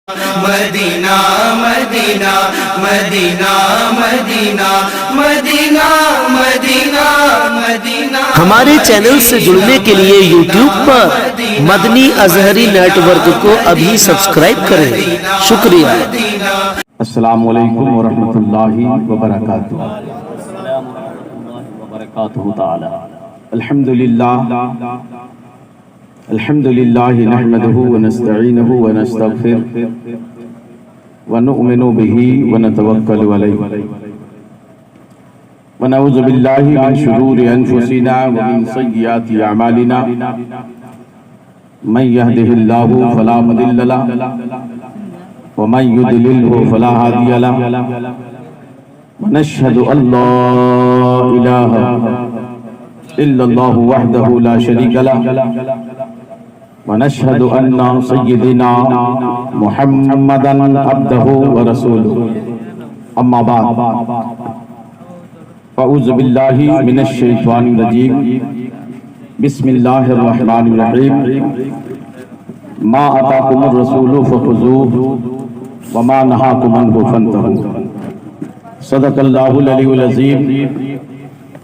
Medina Madina Madina Madina Madina Madina Madina. हमारे channel से जुड़ने के लिए YouTube पर मदनी अजहरी नेटवर्क को अभी सब्सक्राइब करें। शुक्रिया। अस्सलामु अलैकुम व रहमतुल्लाहि व बरकातुहू। अल्हम्दुलिल्लाह अल्हम्दुलिल्लाहि नहमदुहु व नस्तईनुहु व नस्तगफिरुहु व नु'मिनु बिही व नतवक्कलु अलैहि व नऊज़ु बिल्लाहि मिन शुरूरि अनफुसिना व मिन सय्यिआति अमालिना मन यहदिहिल्लाहु फला मुदिल्ल लहु व मन युद्लिलहु फला हादिय लहु व नशहदु अल्ला इलाहा इल्लल्लाहु वहदहु ला शरीका लहु व नशहदु अन्ना सय्यिदिना मुहम्मदन अब्दुहु व रसूलुहु। अम्मा बाद फ़अऊज़ु बिल्लाहि मिनश शैतानिर रजीम। बिस्मिल्लाहिर रहमानिर रहीम। मा अताकुमुर रसूलु फ़ख़ुज़ूहु व मा नहाकुम अन्हु फ़न्तहू। सदक़ल्लाहुल अलीयुल अज़ीम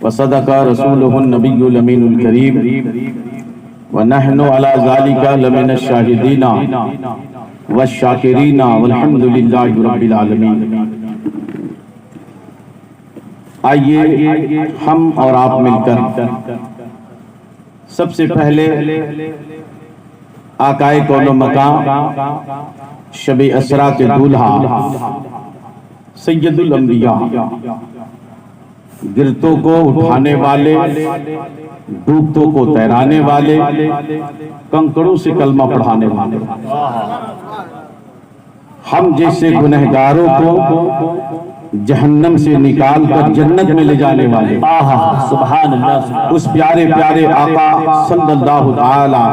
व सदक़ रसूलुहुन नबियुल अमीनुल करीम व नहनु अला ज़ालिका लमिनश शाहिदीना व शाकिरीना वल्हम्दुलिल्लाहि रब्बिल आलमीन। आइए हम और आप मिलकर सबसे पहले आकाए कौनो मकाम शबे असरा के दूल्हा सैयदुल अंबिया, गिरतों को उठाने वाले, डूबतों को तैराने वाले, कंकड़ों से कलमा पढ़ाने वाले, हम जैसे गुनहगारों को जहन्नम से निकाल कर जन्नत में ले जाने वाले सुभान अल्लाह उस प्यारे प्यारे आका सल्लल्लाहु ताला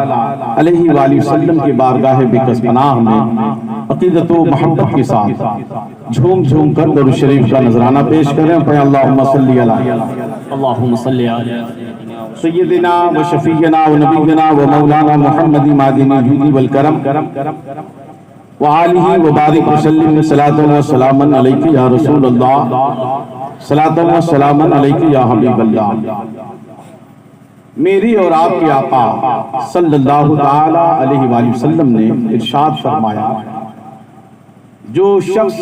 अलैहि वसल्लम की बारगाह बिकस पनाह में अकीदत व मोहब्बत के साथ झूम झूम कर दरूद शरीफ का नजराना पेश करें। पढ़ें अल्लाहुम्मा सल्ली अला सय्यदिना व शफीना व नबीना व मौलाना मुहम्मदी मादिनी जूदी वल करम व आलिही व बारिक वसल्लिम सलातन व सलामन अलैका या रसूल अल्लाह सलातन व सलामन अलैका या हबीब अल्लाह। मेरी और आपके आका सल्लल्लाहु ताला अलैहि वसल्लम ने इरशाद फरमाया, जो शख्स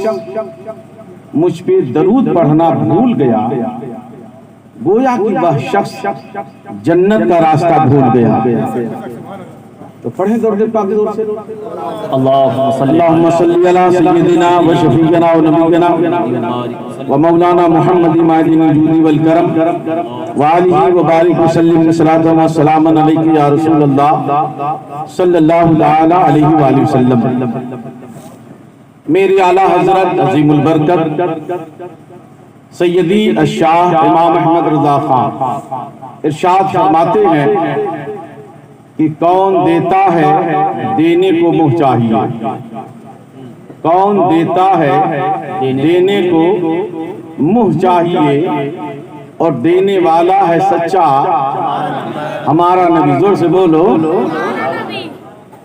मुझ पे दरूद पढ़ना भूल गया गोया कि वह शख्स जन्नत का रास्ता भूल गया। तो पढ़ें दरूद पाक जोर से। अल्लाहुम्मा सल्ली अला सय्यिदिना व शफीना व नबीना व मौलाना मुहम्मदी मादिनी जूदी वल करम व आलिही व बारिक वसल्लिम सलातन व सलामन अलैका या रसूल अल्लाह सल्लल्लाहु ताला अलैहि वसल्लम। मेरे आला हजरत अजीमुल बरकत सैयदी अशाह इमाम अहमद रज़ा खान इरशाद फरमाते हैं कि कौन देता है देने को मुँह चाहिए, कौन देता है देने को मुँह चाहिए और देने वाला है सच्चा हमारा नबी। जोर से बोलो,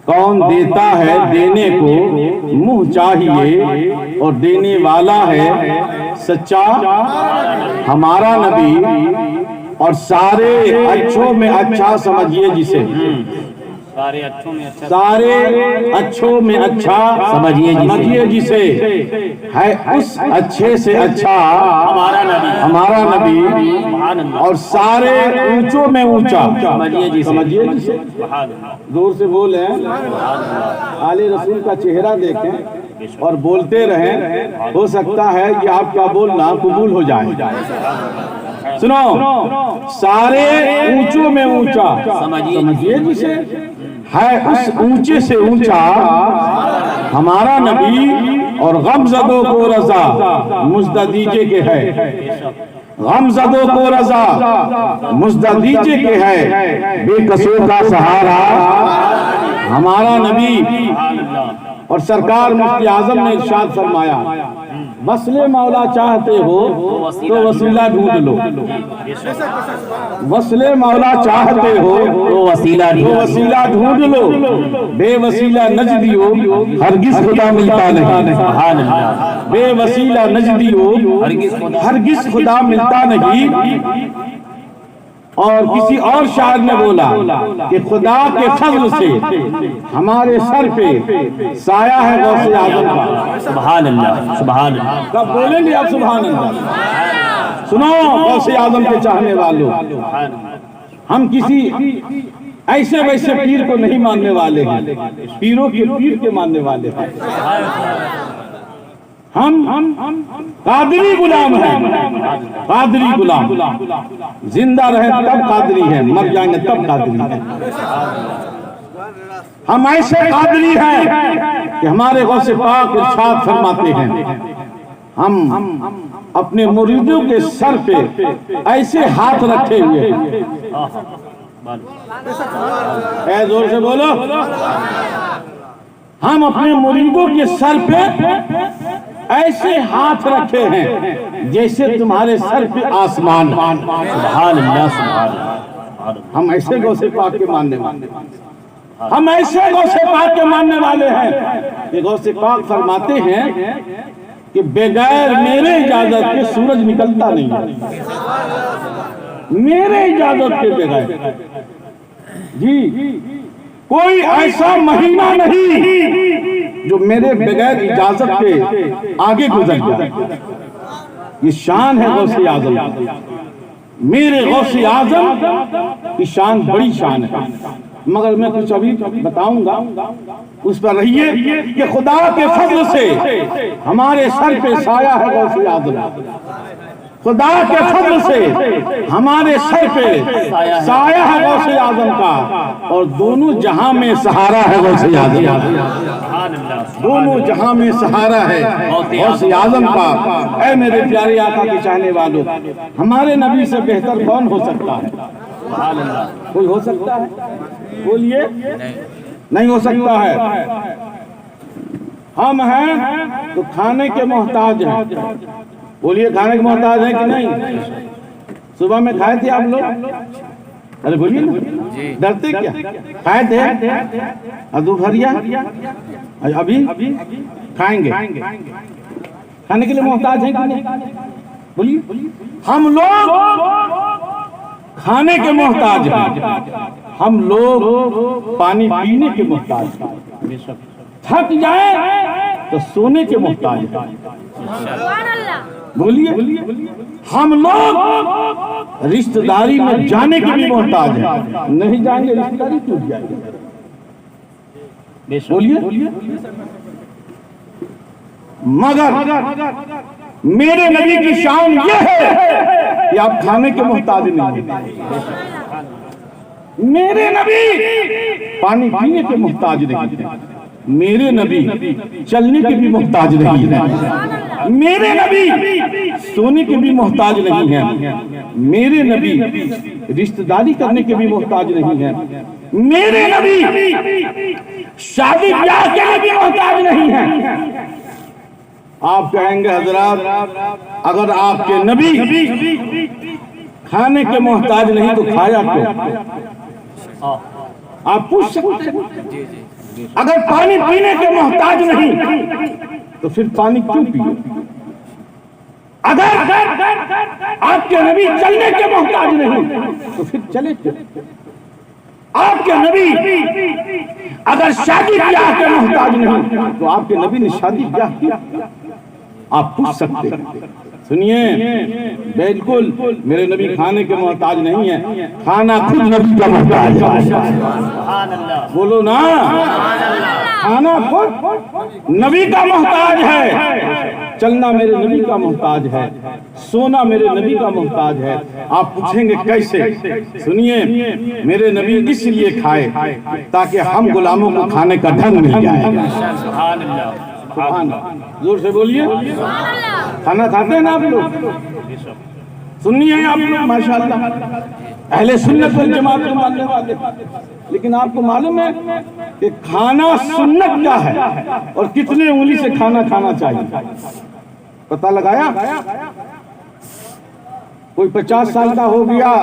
कौन देता है देने को मुँह चाहिए और देने वाला है सच्चा हमारा नबी। और सारे अच्छों में अच्छा समझिए जिसे, सारे अच्छों में अच्छा समझिए जिसे है उस अच्छे से अच्छा हमारा नबी। और सारे ऊंचों में ऊंचा समझिए जिसे। जोर से बोले, आले रसूल का चेहरा देखें और बोलते रहें, हो सकता है कि आपका बोलना कबूल हो जाए। सुनो, सारे ऊंचों में ऊंचा समझिए जिसे है उस ऊंचे से ऊंचा हमारा नबी। और गमज़दों को रज़ा मुज़्दा दीजिए के है, गमज़दों को रज़ा मुज़्दा दीजिए के है, बेकसों का सहारा हमारा नबी। और सरकार मुफ्ती आजम ने इरशाद फरमाया, वस्ले मौला चाहते हो तो वसीला ढूंढ लो, वस्ले मौला चाहते हो तो वसीला ढूंढ लो, बेवसीला नजदी हो हरगिज खुदा मिलता नहीं, बेवसीला नजदी हो हरगिज खुदा मिलता नहीं। और किसी और शायर ने बोला कि खुदा के फजल से हमारे सर पे साया है गौसे आजम का। सुभान अल्लाह, सुभान अल्लाह। कब बोलेंगे आप सुभान अल्लाह? सुनो गौसे आजम के चाहने वालों, हम किसी ऐसे वैसे पीर को नहीं मानने वाले हैं, पीरों के पीर के मानने वाले हैं। हम कादरी गुलाम हैं, कादरी गुलाम। जिंदा रहे तब कादरी है, मर जाएंगे तब कादरी है। हम ऐसे कादरी हैं कि हमारे गौसे पाक इरशाद फरमाते हैं, हम अपने मुरीदों के सर पे ऐसे हाथ रखे हुए हैं। ऐ जोर से बोलो, हम अपने मुरीदों के सर पे ऐसे हाथ रखे हैं जैसे तुम्हारे सर पे आसमान। सुभान अल्लाह, सुभान अल्लाह। हम ऐसे गौसे पाक के मानने वाले, हम ऐसे गौसे पाक के मानने वाले हैं कि गौसे पाक फरमाते हैं कि बगैर मेरे इजाजत के सूरज निकलता नहीं है, मेरे इजाजत के बगैर। जी, कोई ऐसा महीना नहीं जो मेरे बगैर इजाजत के आगे गुजर जाए। ये शान है गौसे आजम, मेरे गौसे आजम की शान बड़ी शान है। मगर मैं कुछ अभी बताऊंगा, उस पर रहिए कि खुदा के फजल से हमारे सर पे साया है गौसे आजम, खुदा के फजल से हमारे सर पे साया है गौसे आजम का, और दोनों जहां में सहारा है गौसे आजम, दोनों जहां में सहारा है गौसे आजम का। ऐ मेरे प्यारे आका के चाहने वालों, हमारे नबी से बेहतर कौन हो सकता है? कोई हो सकता है? बोलिए, नहीं हो सकता है। हम हैं तो खाने के मोहताज हैं। बोलिए, खाने के मोहताज है कि नहीं? सुबह में खाए थे आप लोग? अरे बोलिए ना, डरते क्या? खाए थे? और दोपहरिया अभी खाएंगे? खाने के लिए मोहताज है कि नहीं? बोलिए, हम लोग खाने के मोहताज हैं, हम लोग पानी पीने के मोहताज हैं, थक जाए तो सोने के मोहताज हैं। बोलिए, हम लोग रिश्तेदारी में जाने के भी मोहताज हैं, नहीं जाएंगे रिश्तेदारी टूट जाएगी। बोलिए, मगर मेरे नबी की शान ये है कि आप खाने के मोहताज नहीं हैं। मेरे नबी पानी पीने के मोहताज नहीं हैं, मेरे नबी चलने के भी मोहताज नहीं है, मेरे नबी सोने के भी मोहताज नहीं है, मेरे नबी रिश्तेदारी करने के भी मोहताज नहीं है, मेरे नबी शादी ब्याह के लिए भी मोहताज नहीं है। आप कहेंगे हजरात, अगर आपके नबी खाने के मोहताज नहीं तो खाया क्यों? आप पूछ सकते हैं। अगर पानी पीने के मोहताज नहीं तो फिर पानी क्यों पिए? अगर आपके नबी चलने के मोहताज नहीं तो फिर चले क्यों? आपके नबी अगर शादी ब्याह के मोहताज नहीं तो आपके नबी ने शादी ब्याह किया? आप पूछ सकते हैं। सुनिए, बिल्कुल मेरे नबी खाने के मोहताज नहीं है, खाना खुद नबी का मोहताज है। बोलो ना, खाना खुद नबी का मोहताज है, चलना मेरे नबी का मोहताज है, सोना मेरे नबी का मोहताज है। आप पूछेंगे कैसे? सुनिए, मेरे नबी इसलिए खाए ताकि हम गुलामों को खाने का ढंग मिल जाए। जोर से बोलिए, खाना खाते हैं ना आप लोग? सुनिए आप लोग, माशाल्लाह अहले सुन्नत वल जमात को मानने वाले। लेकिन आपको मालूम है कि खाना सुन्नत क्या है और कितने उंगली से खाना खाना चाहिए? पता लगाया? कोई 50 साल का हो गया,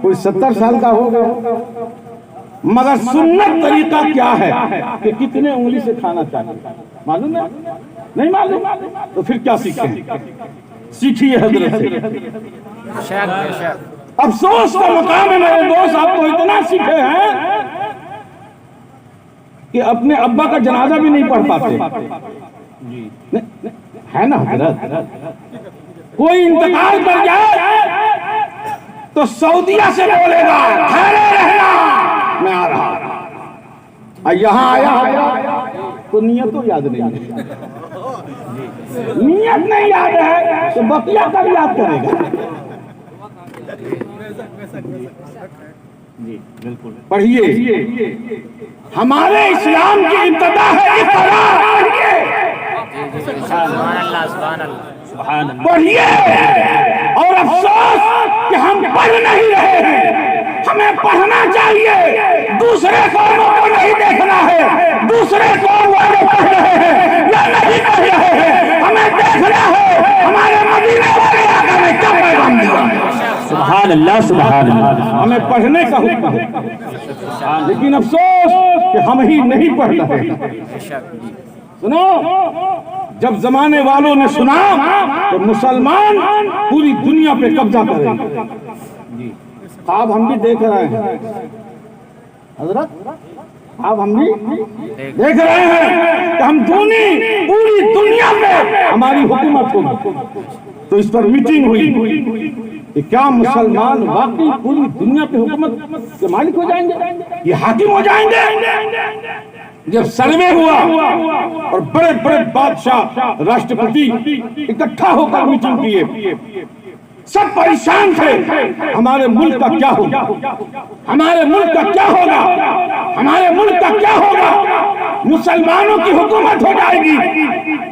कोई 70 साल का हो गया, मगर सुन्नत तरीका क्या है कि कितने उंगली से खाना चाहिए? मालूम है? नहीं मालूम? तो फिर क्या सीखें? सीखिए हजरत से। अफसोस का मुकाम है मेरे दोस्त, आपको इतना सीखे हैं कि अपने अब्बा का जनाजा भी नहीं पढ़ पाते। है ना हजरत? कोई इंतकाल कर जाए तो सऊदीया से बोलेगा ठहरे रहना, मैं आ रहा। यहाँ आया तो नियत तो याद नहीं है, नियत नहीं याद है तो बकिया कब याद करेगा? जी बिल्कुल। पढ़िए, हमारे इस्लाम की इब्तिदा है इक़रा। पढ़िए। और अफसोस कि हम पढ़ नहीं रहे हैं, हमें पढ़ना चाहिए। दूसरे कौमों को नहीं देखना है, दूसरे कौम वाले पढ़ रहे हैं या नहीं पढ़ रहे हैं, हमें देखना है हमारे मदीने वाले आका ने क्या पैगाम दिया। सुभान अल्लाह, सुभान अल्लाह। हमें पढ़ने का हुक्म है, लेकिन अफसोस कि हम ही नहीं पढ़ रहे हैं। सुनो, जब जमाने वालों ने सुना तो मुसलमान पूरी दुनिया पे कब्जा करेंगे। अब हम भी देख रहे हैं हजरत, अब हम भी देख रहे हैं कि हम पूरी दुनिया पे हमारी हुकूमत होगी। तो इस पर मीटिंग हुई कि क्या मुसलमान वाकई पूरी दुनिया पे हुकूमत के मालिक हो जाएंगे, ये हाकिम हो जाएंगे? जब सर्वे हुआ और बड़े बड़े बादशाह राष्ट्रपति इकट्ठा होकर मीटिंग किए, सब परेशान थे। हमारे मुल्क का क्या होगा, हमारे मुल्क का क्या होगा, हमारे मुल्क का क्या होगा? मुसलमानों की हुकूमत हो जाएगी।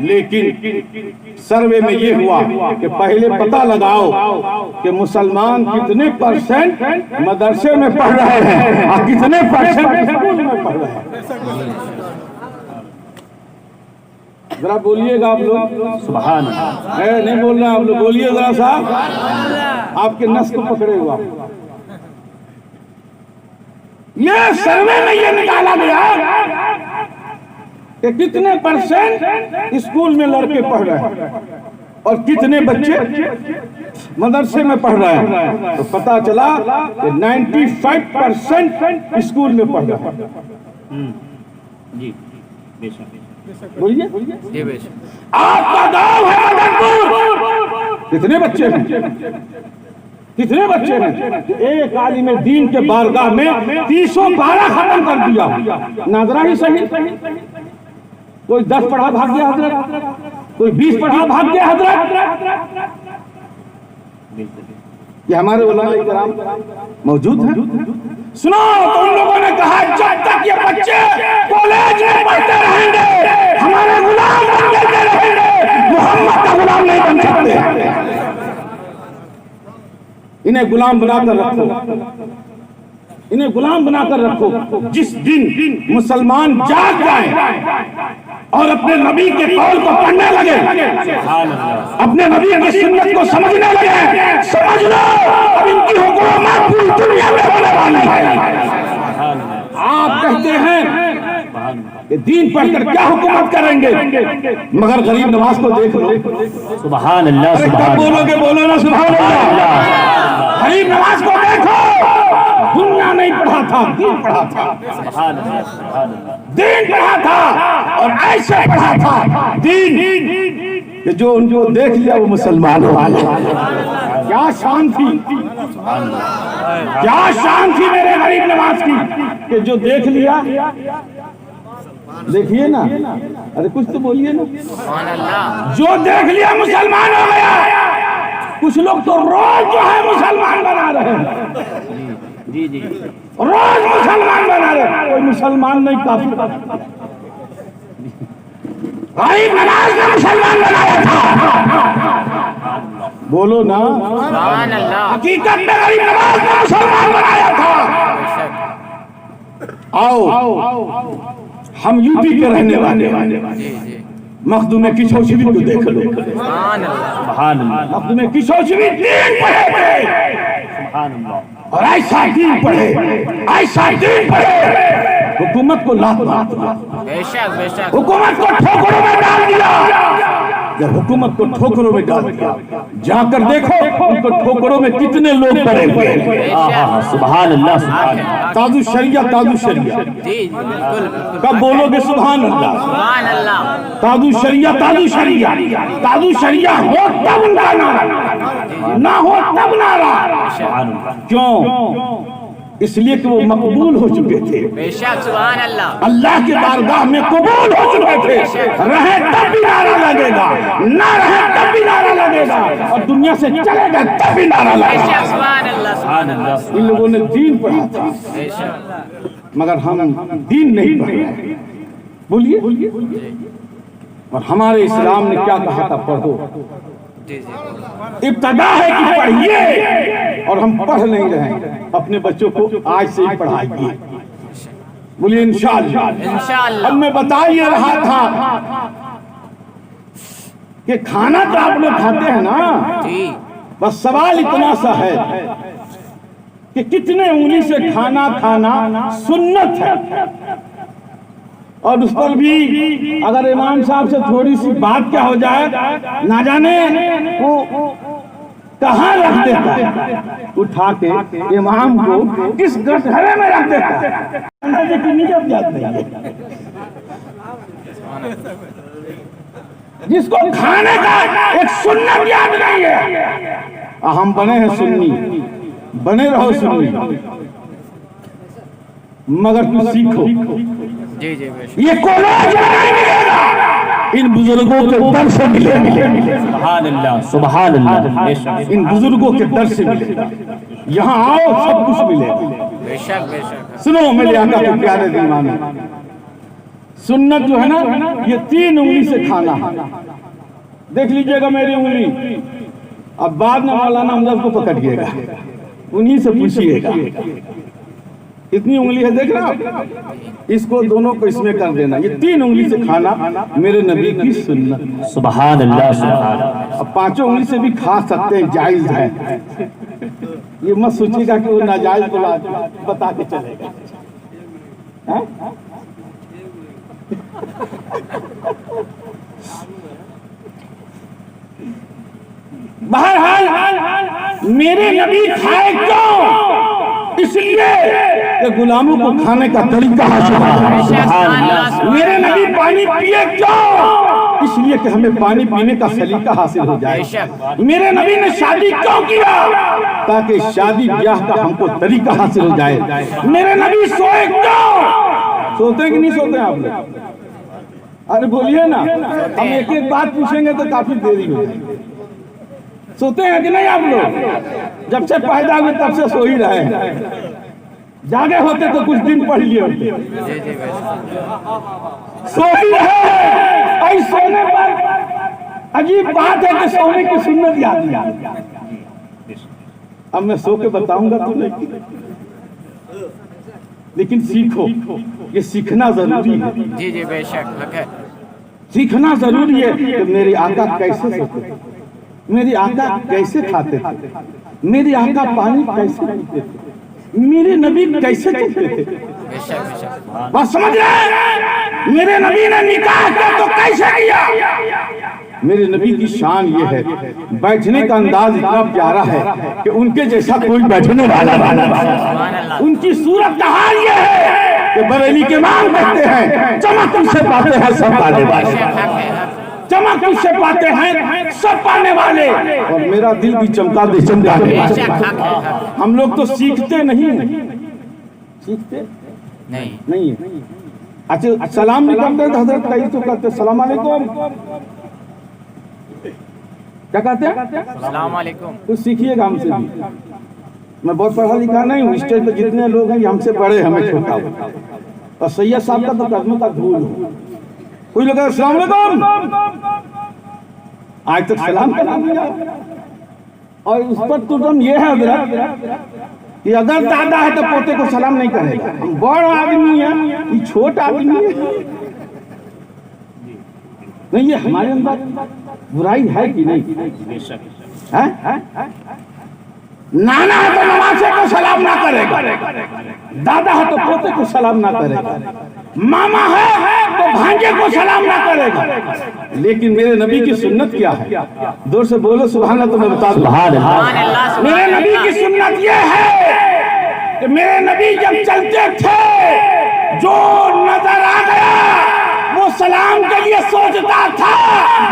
लेकिन सर्वे में ये हुआ कि पहले पता लगाओ कि मुसलमान कितने परसेंट मदरसे में पढ़ रहे हैं और कितने परसेंट स्कूल में पढ़ रहे हैं। जरा बोलिएगा आप लोग। सुभान है नहीं बोल रहे आप लोग, बोलिए जरा साहब, आपके नस को पकड़े हुआ। ये सर्वे में ये निकाला गया कि कितने परसेंट स्कूल में लड़के पढ़ रहे हैं और कितने बच्चे मदरसे में पढ़ रहे हैं। तो पता चला कि 95% स्कूल में पढ़ रहे हैं। जी बेशक। बोलिए, आपका गांव है मदनपुर, कितने बच्चे हैं, कितने बच्चे हैं? एक आलिम दीन के बारगाह में 312 खत्म कर दिया। नाजरा ही सही, कोई 10 पढ़ा भाग गया हजरत, कोई 20 पढ़ा भाग गया हजरत। ये हमारे उलमाए किराम मौजूद हैं। सुनो, तो उन लोगों ने कहा जब तक ये बच्चे कॉलेज में पढ़ते रहेंगे हमारे गुलाम बनते रहेंगे, मोहम्मद का गुलाम नहीं बन सकते। इन्हें गुलाम बनाकर रखो, इन्हें गुलाम बनाकर रखो। जिस दिन मुसलमान जाग जाए और अपने नबी के कौल को पढ़ने लगे, अपने नबी की सुन्नत को समझने लगे, समझ लो अब इनकी हुकूमत पूरी दुनिया में होने वाली है। आप कहते हैं कि दीन पढ़कर क्या हुकूमत करेंगे, मगर गरीब नवाज को देख लो। सुभान अल्लाह, अरे कब बोलोगे, बोलो ना सुभान अल्लाह। गरीब नवाज को देखो, दुनिया नहीं पढ़ा था, दीन पढ़ा था। सुभान अल्लाह, सुभान अल्लाह। दीन पढ़ा था और ऐसे पढ़ा था दीन कि जो उनको देख लिया वो मुसलमान हो गया। क्या शान थी, क्या शान थी मेरे गरीब नवाज की कि जो देख लिया। देखिए ना, अरे कुछ तो बोलिए ना। जो देख लिया मुसलमान हो गया। कुछ लोग तो रोज जो है मुसलमान बना रहे हैं, जी जी, रोज मुसलमान बना रहे। कोई मुसलमान नहीं, काफी गरीब नवाज ने मुसलमान बनाया था। बोलो ना। सुभान अल्लाह। हकीकत में गरीब नवाज ने मुसलमान बनाया था। आओ हम यूपी के रहने वाले मखदूम किशोर को देख लो। सुभान अल्लाह। सुभान अल्लाह। मखदूम किशोर दीन पढ़े थे सुभान अल्लाह। और ऐसा दीन पढ़े, ऐसा दीन पढ़े, हुकूमत को लात मार दिया, बेशक बेशक। हुकूमत को ठोकरों में डाल दिया। जब हुकूमत को ठोकरों में डाल दिया, जाकर देखो उनको ठोकरों में कितने लोग पड़े हुए हैं। सुभान अल्लाह। सुभान अल्लाह। ताजु शरिया, ताजु शरिया, जी बिल्कुल बिल्कुल। कब बोलोगे सुभान अल्लाह? सुभान अल्लाह। ताजु शरिया, ताजु शरिया, ताजु शरिया हो तब उनका नारा, ना हो तब नारा। सुभान अल्लाह। क्यों? इसलिए कि वो मकबूल हो चुके थे, बेशक। सुभान अल्लाह। अल्लाह के बारगाह में कबूल हो चुके थे। रहे तब भी नारा लगेगा, ना रहे तब भी नारा लगेगा, और दुनिया से चले गए तब भी नारा बेशक। लगेगा। सुभान अल्लाह। सुभान अल्लाह। इन लोगों ने दीन पढ़ा था, बेशक। मगर हम दीन नहीं पढ़ रहे। बोलिए। और हमारे इस्लाम ने क्या कहा था? पढ़ो। जी जी। इब्तदा है कि पढ़िए, और हम पढ़ नहीं रहे। अपने बच्चों को आज से ही पढ़ाइए। बोलिए इंशाअल्लाह। इंशाअल्लाह। अब मैं बता ये रहा था कि खाना तो आप लोग खाते हैं ना, जी। बस सवाल इतना सा है कि कितने उंगली से खाना खाना सुन्नत है, और उस पर भी अगर इमाम साहब से थोड़ी सी बात क्या हो जाए, ना जाने वो कहाँ रख देता है, उठा के इमाम को किस गठरे में रख देता है, निजत याद नहीं है। जिसको खाने का एक सुन्नत याद नहीं है। हम बने हैं सुन्नी, बने रहो सुन्नी, मगर तू सीखो। जी जी बेशक। ये कॉलेज नहीं मिलेगा, इन बुजुर्गों के दर से मिलेगा। सुभान अल्लाह। सुभान अल्लाह। बेशक। इन बुजुर्गों के दर से मिलेगा। यहाँ आओ सब कुछ मिलेगा। बेशक बेशक। सुनो मेरे आका के प्यारे दीवाने, सुन्नत जो है ना, ये 3 उंगली से खाना। देख लीजिएगा मेरी उंगली, अब बाद में मौलाना हमजा को पकड़िएगा, उन्हीं से पूछिएगा कितनी उंगली है, देख रहे हो? इसको दोनों को इसमें कर देना। ये 3 उंगली से खाना मेरे नबी की सुन्नत। सुभान अल्लाह। सुभान अल्लाह। अब 5 उंगली से भी खा सकते हैं, जायज है। ये मत सोचिएगा कि वो नाजायज को बता के चलेगा। बहरहाल मेरे नबी खाए क्यों? इसलिए कि गुलामों को खाने का तरीका हासिल हो। मेरे नबी पानी पिए क्यों? इसलिए कि हमें पानी पीने का सलीका हासिल हो जाए। मेरे नबी ने शादी क्यों किया? ताकि शादी ब्याह का हमको तरीका हासिल हो जाए। मेरे नबी सोए क्यों? सोते कि नहीं सोते आप लोग? अरे बोलिए ना, हम एक एक बात पूछेंगे तो काफी देरी हो जाएगी। सोते हैं कि नहीं आप लोग? जब से पैदा हुए तब से सो ही रहे हैं। जागे होते तो कुछ दिन पढ़ लिए होते। सो ही रहे। ऐसे सोने पर अजीब बात है कि सोने की सुन्नत याद नहीं। अब मैं सो के बताऊंगा तुम्हें, लेकिन सीखो, ये सीखना जरूरी है। जी जी बेशक हक है। सीखना जरूरी है कि मेरे आका कैसे सोते थे, मेरे आका कैसे खाते थे, मेरे आका पानी कैसे पीते थे, मेरे नबी कैसे चलते थे। बेशक बेशक। बस समझ रहे? मेरे नबी ने निकाह किया तो कैसे किया? मेरे नबी की शान ये है, बैठने का अंदाज इतना प्यारा है कि उनके जैसा कोई बैठने वाला। उनकी सूरत का हाल ये है कि बरेली के इमाम कहते हैं, चमक उनसे पाते हैं सब पाने वाले, चमक उनसे पाते हैं सब पाने वाले। और मेरा दिल भी चमका दे चमकाने वाले। हम लोग तो सीखते नहीं, सीखते नहीं है। अच्छा सलाम नहीं करते तो हजरत कहीं तो करते सलाम अलैकुम, क्या कहते हैं? अस्सलाम वालेकुम। कुछ सीखिएगा हमसे भी। मैं बहुत पढ़ा लिखा नहीं हूँ, स्टेज पे जितने लोग हैं हमसे बड़े, हमें छोटा हो। और सैयद साहब का तो कदमों का धूल हो। कोई लोग अस्सलाम वालेकुम, आज तक सलाम का नाम लिया, और उस पर तुम ये है हजरत कि अगर दादा है तो पोते को सलाम नहीं करेगा। हम बड़ आदमी है, ये छोट आदमी है। नहीं, ये हमारे अंदर बुराई है कि नहीं? है? नाना है तो नवासे को सलाम ना करेगा, दादा है तो पोते को सलाम ना करेगा, मामा है तो भांजे को सलाम ना करेगा। लेकिन मेरे नबी की सुन्नत क्या है? जोर से बोलो सुभान अल्लाह। तो मैं बता दूं, मेरे नबी की सुन्नत ये है कि मेरे नबी जब चलते थे, जो नजर आ गया वो सलाम के लिए सोचता था,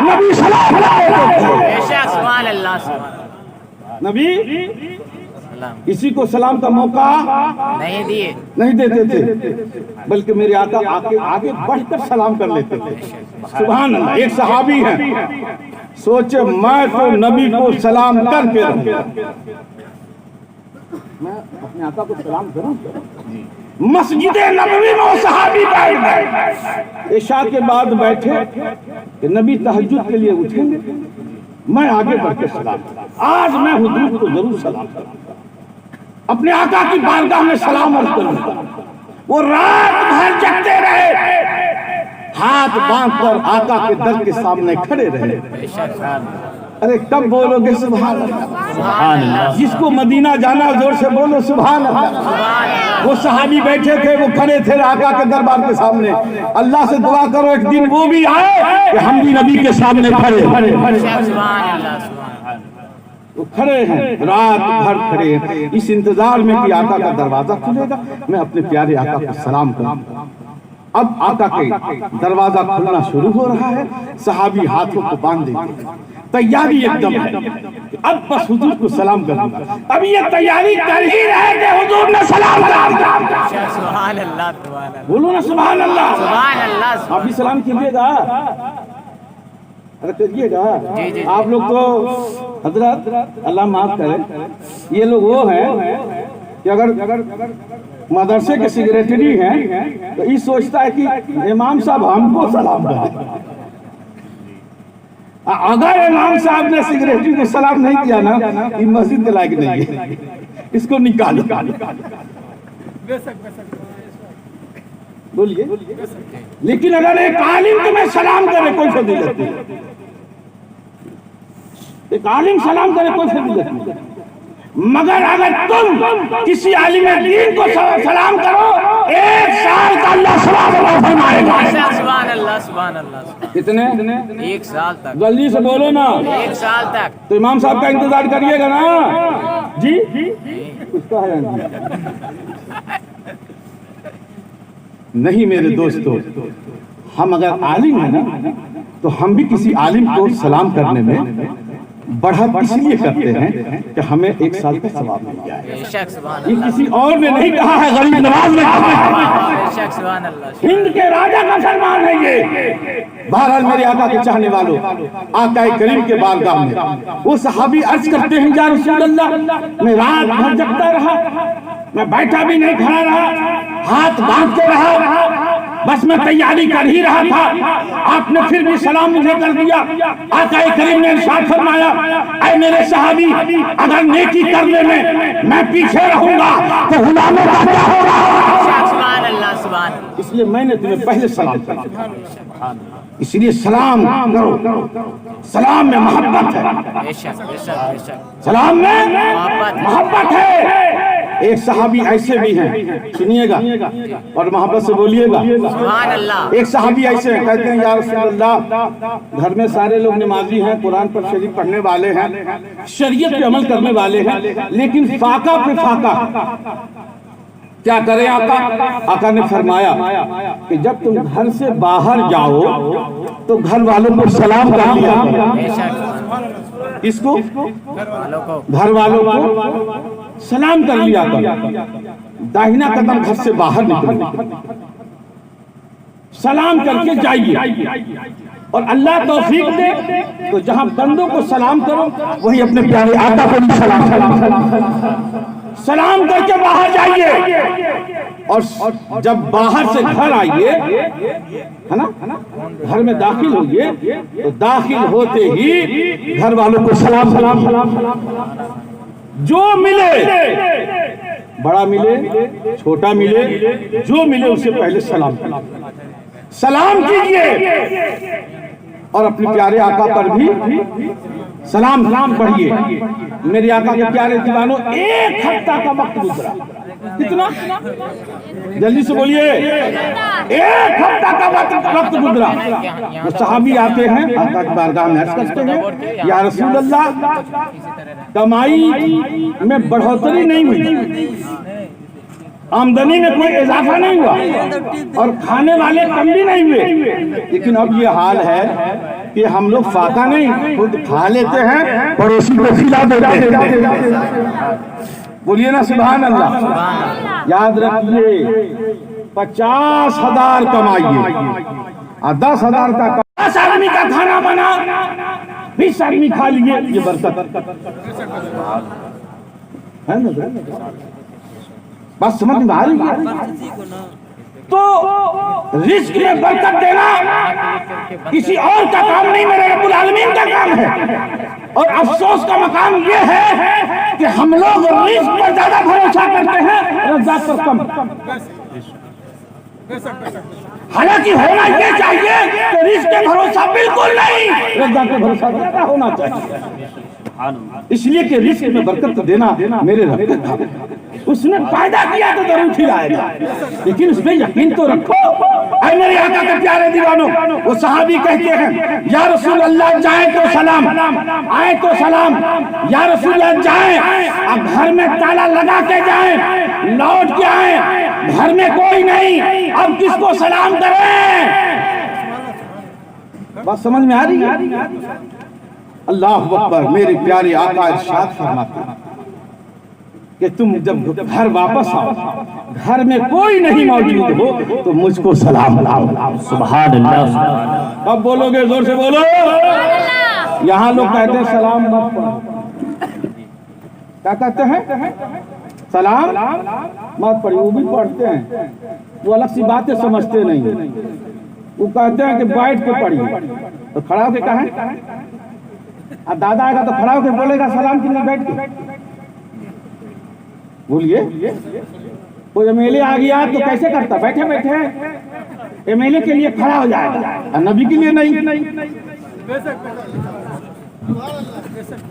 नबी सलाम बेशक सुभान अल्लाह सुभान नबी अल्लाह किसी को सलाम का मौका नहीं देते थे, बल्कि मेरे आका आके आगे बढ़कर सलाम कर लेते थे। सुभान अल्लाह। एक सहाबी है, सोचे मैं तो नबी को सलाम करके रहूं, मैं अपने आका को सलाम करूं। मस्जिद नबवी में वो सहाबी बैठ गए, इशा के बाद बैठे कि नबी तहज्जुद के लिए उठेंगे, मैं आगे बढ़कर सलाम, आज मैं हुजूर को जरूर सलाम करूंगा, अपने आका की बारगाह में सलाम अर्ज करूंगा। वो रात भर जगते रहे, हाथ बांधकर आका के दर के सामने खड़े रहे। अरे कब बोलोगे सुभान अल्लाह? जिसको मदीना जाना जोर से बोलो सुभान अल्लाह। वो सहाबी बैठे थे, वो खड़े थे आका के दरबार के सामने। अल्लाह से दुआ करो एक दिन वो भी आए कि हम भी नबी के सामने खड़े। वो खड़े हैं, रात भर खड़े हैं, इस इंतजार में कि आका का दरवाजा खुलेगा, मैं अपने प्यारे आका को सलाम करूंगा। अब आका के दरवाजा खुलना शुरू हो रहा है, सहाबी हाथों को बांध देते, तैयारी एकदम है, अब बस हुजूर को सलाम करूंगा। अब ये तैयारी कर ही रहे थे, हुजूर ने सलाम करा। सुभान अल्लाह बोलो ना सुभान अल्लाह। सुभान अल्लाह। आप भी सलाम कीजिएगा, अरे करिएगा। आप लोग तो हजरत अल्लाह माफ करे, ये लोग वो हैं कि अगर मदरसे के सेक्रेटरी हैं तो ये सोचता है कि इमाम साहब हमको सलाम करें। अगर इमाम साहब ने सेक्रेटरी को सलाम नहीं किया ना, ये मस्जिद के लायक नहीं है, इसको निकालो। बोलिए। लेकिन अगर एक आलिम तुम्हें सलाम करे कोई फजीलत नहीं, एक आलिम सलाम करे कोई फजीलत नहीं, मगर अगर तुम किसी आलिम दीन को सलाम करो, 1 साल का अल्लाह सवाब फरमाएगा। सुभान अल्लाह सुभान अल्लाह। कितने? 1 साल तक। जल्दी से बोलो ना। 1 साल तक। तो इमाम साहब का इंतजार करिएगा ना जी। उसका है नहीं मेरे दोस्तों, हम अगर आलिम है ना, तो हम भी किसी आलिम को सलाम करने में बढ़त इसलिए करते हैं कि हमें 1 साल का सवाब मिल जाए। ये किसी और ने नहीं कहा है, गरीब नवाज ने कहा है। हिंद के राजा का फरमान है ये। बहरहाल मेरे आका के चाहने वालों, आका करीम के बारगाह में वो सहाबी अर्ज करते हैं, या रसूल अल्लाह, मैं रात भर जगता रहा, मैं बैठा भी नहीं, खड़ा रहा, हाथ बांध के रहा, बस मैं तैयारी कर ही रहा था, आपने फिर भी सलाम मुझे कर दिया। आका करीम ने इरशाद फरमाया, ऐ मेरे सहाबी, अगर नेकी करने में मैं पीछे रहूंगा तो गुलामों का क्या होगा? इसलिए मैंने तुम्हें पहले सलाम किया, इसलिए सलाम करो। सलाम में मोहब्बत है, सलाम में मोहब्बत है। एक सहाबी ऐसे भी हैं, सुनिएगा और मोहब्बत से बोलिएगा। एक सहाबी ऐसे हैं, कहते हैं या रसूल अल्लाह, घर में सारे लोग नमाजी हैं, कुरान पर शरीफ पढ़ने वाले हैं, शरीयत पे अमल करने वाले हैं, लेकिन फाका पे फाका, क्या करें आका? आका ने फरमाया कि जब तुम घर से बाहर जाओ तो घर वालों को सलाम कर लिया। किसको? घर वालों को सलाम कर लिया कर। दाहिना कदम घर से बाहर निकलो, सलाम करके जाइए, और अल्लाह तौफीक दे तो जहां बंदों को सलाम करो वही अपने प्यारे आका को भी सलाम करके बाहर जाइए। और जब बाहर से घर आइए, है ना, घर में दाखिल होइए, तो दाखिल होते ही घर वालों को सलाम सलाम सलाम सलाम, जो मिले, बड़ा मिले छोटा मिले, जो मिले उससे पहले सलाम सलाम कीजिए और अपने प्यारे आका पर भी सलाम सलाम पढ़िए। मेरे आका के प्यारे दीवानों, 1 हफ्ता का वक्त गुजरा। कितना? जल्दी से बोलिए। 1 हफ्ता का वक्त गुजरा। वो सहाबी आते हैं, आका की बारगाह में अर्ज़ करते हैं, या रसूल अल्लाह, कमाई में बढ़ोतरी नहीं हुई, आमदनी में कोई इजाफा नहीं हुआ और खाने वाले कम भी नहीं हुए, लेकिन अब ये हाल है कि हम लोग फाका नहीं, खुद खा लेते हैं, पड़ोसी को खिला देते हैं। बोलिए ना सुभान अल्लाह। याद रखिए, 50,000 कमाइए और 10,000 का 10 आदमी का खाना बना, 20 आदमी खा लिए, ये बरकत है ना। बस समझ में आ रही है। तो रिस्क में बरकत देना किसी और का काम नहीं, मेरे रब्बुल आलमीन का काम है। और अफसोस का मकाम ये है कि हम लोग रिस्क पर ज्यादा भरोसा करते हैं, रज़्ज़ाक़ पर कम। हालांकि होना ये चाहिए कि रिस्क पे भरोसा बिल्कुल नहीं, रज़्ज़ाक़ पे भरोसा ज्यादा होना चाहिए। इसलिए कि रिस्क में बरकत देना मेरे रब का काम है। उसने पैदा किया तो जरूर खिलाएगा, लेकिन उसमें यकीन तो रखो। ऐ मेरे आका के प्यारे दीवानों, वो सहाबी कहते हैं, या रसूल अल्लाह, जाए तो सलाम, आए तो सलाम। या रसूल अल्लाह, जाए अब घर में ताला लगा के जाए, लौट के आए, घर में कोई नहीं, अब किसको सलाम करें? बात समझ में आ रही है? अल्लाह अकबर। मेरे प्यारे आका इरशाद फरमाते हैं कि तुम जब घर वापस आओ, घर में कोई नहीं मौजूद हो, तो मुझको सलाम लाओ। सुभान अल्लाह। अब बोलोगे, जोर से बोलो। यहाँ लोग कहते हैं सलाम मत पढ़ो। क्या कहते हैं? सलाम मत पढ़िए। वो भी पढ़ते हैं, वो अलग सी बातें समझते नहीं। वो कहते हैं कि बैठ के पढ़िए, तो खड़ा होके कहें। अब दादा आएगा तो खड़ा होकर बोलेगा सलाम के लिए, बैठ के बोलिए। कोई एमएलए आ गया तो कैसे करता? बैठे बैठे एमएलए के लिए खड़ा हो जाएगा, और नबी के लिए नहीं।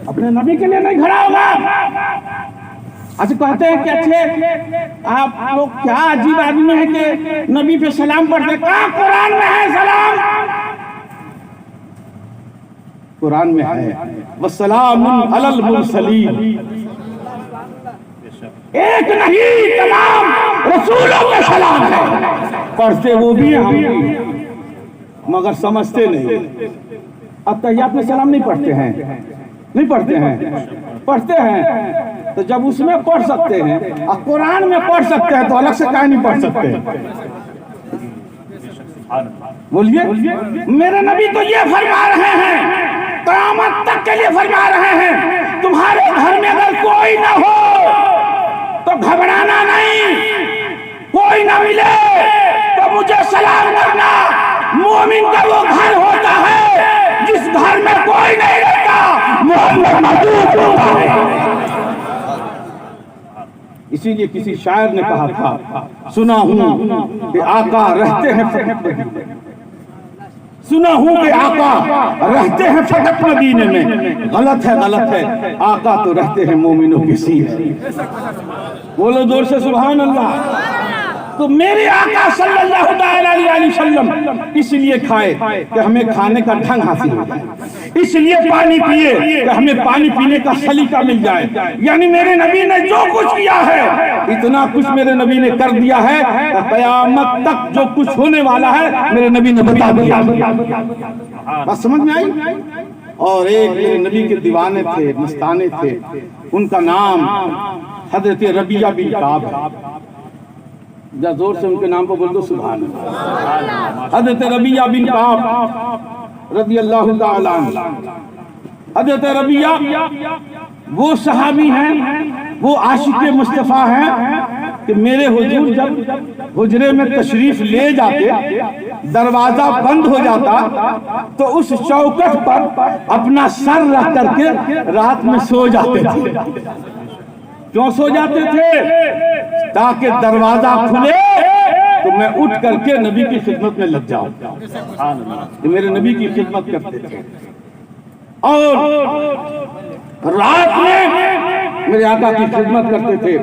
अपने नबी के लिए नहीं खड़ा होगा। अच्छा, कहते हैं कि अच्छे आप लोग क्या अजीब आदमी है कि नबी पे सलाम पढ़ते। कहाँ कुरान में है सलाम? कुरान में है, वस्सलामुन अलल मुरसलीन। एक नहीं, तमाम रसूलों पे सलाम है। पढ़ते वो भी हैं, हम भी, मगर समझते नहीं। अब तहियात में सलाम नहीं पढ़ते हैं, नहीं पढ़ते हैं, पढ़ते हैं। तो जब उसमें पढ़ सकते हैं और कुरान में पढ़ सकते हैं, तो अलग से काहे नहीं पढ़ सकते? बोलिए। मेरे नबी तो ये फरमा रहे हैं, क़यामत तक के लिए फरमा रहे हैं, तुम्हारे घर में अगर कोई ना हो तो घबराना नहीं, कोई ना मिले तो मुझे सलाम करना। मोमिन का वो घर होता है जिस घर में कोई नहीं रहता, मोहम्मद मौजूद होता है। इसीलिए किसी शायर ने कहा था, सुना हूं कि आका रहते हैं फकत मदीने, सुना हूं कि आका रहते हैं फकत मदीने में। गलत है, गलत है। आका तो रहते हैं मोमिनों के सीने। बोलो जोर से सुभान अल्लाह। तो मेरे आका सल्लल्लाहु अलैहि वसल्लम इसलिए खाए कि हमें खाने का ढंग हासिल हो जाए, इसलिए पानी पिए कि हमें पानी पीने का सलीका मिल जाए। यानी मेरे नबी ने जो कुछ किया है, इतना कुछ मेरे नबी ने कर दिया है, क़यामत तक जो कुछ होने वाला है मेरे नबी ने बता दिया। बस समझ में आई? और एक मेरे नबी के दीवाने थे, मस्ताने थे, उनका नाम हजरत रबिया बिन काब है। जरा जोर से उनके नाम को बोल दो, सुभान अल्लाह। हजरत रबिया बिन काब रज़ियल्लाहु ताला अन्हु। हजरत रबिया वो सहाबी हैं, वो आशिक मुस्तफ़ा हैं कि मेरे हुजूर जब हुजरे में तशरीफ ले जाते, दरवाजा बंद हो जाता तो उस चौखट पर अपना सर रख करके रात में सो जाते थे। क्यों सो जाते थे? ताकि दरवाजा खुले तो मैं उठ करके नबी की खिदमत में लग जाऊं। ये मेरे नबी की खिदमत करते थे। और रात में मेरे आका की खिदमत करते थे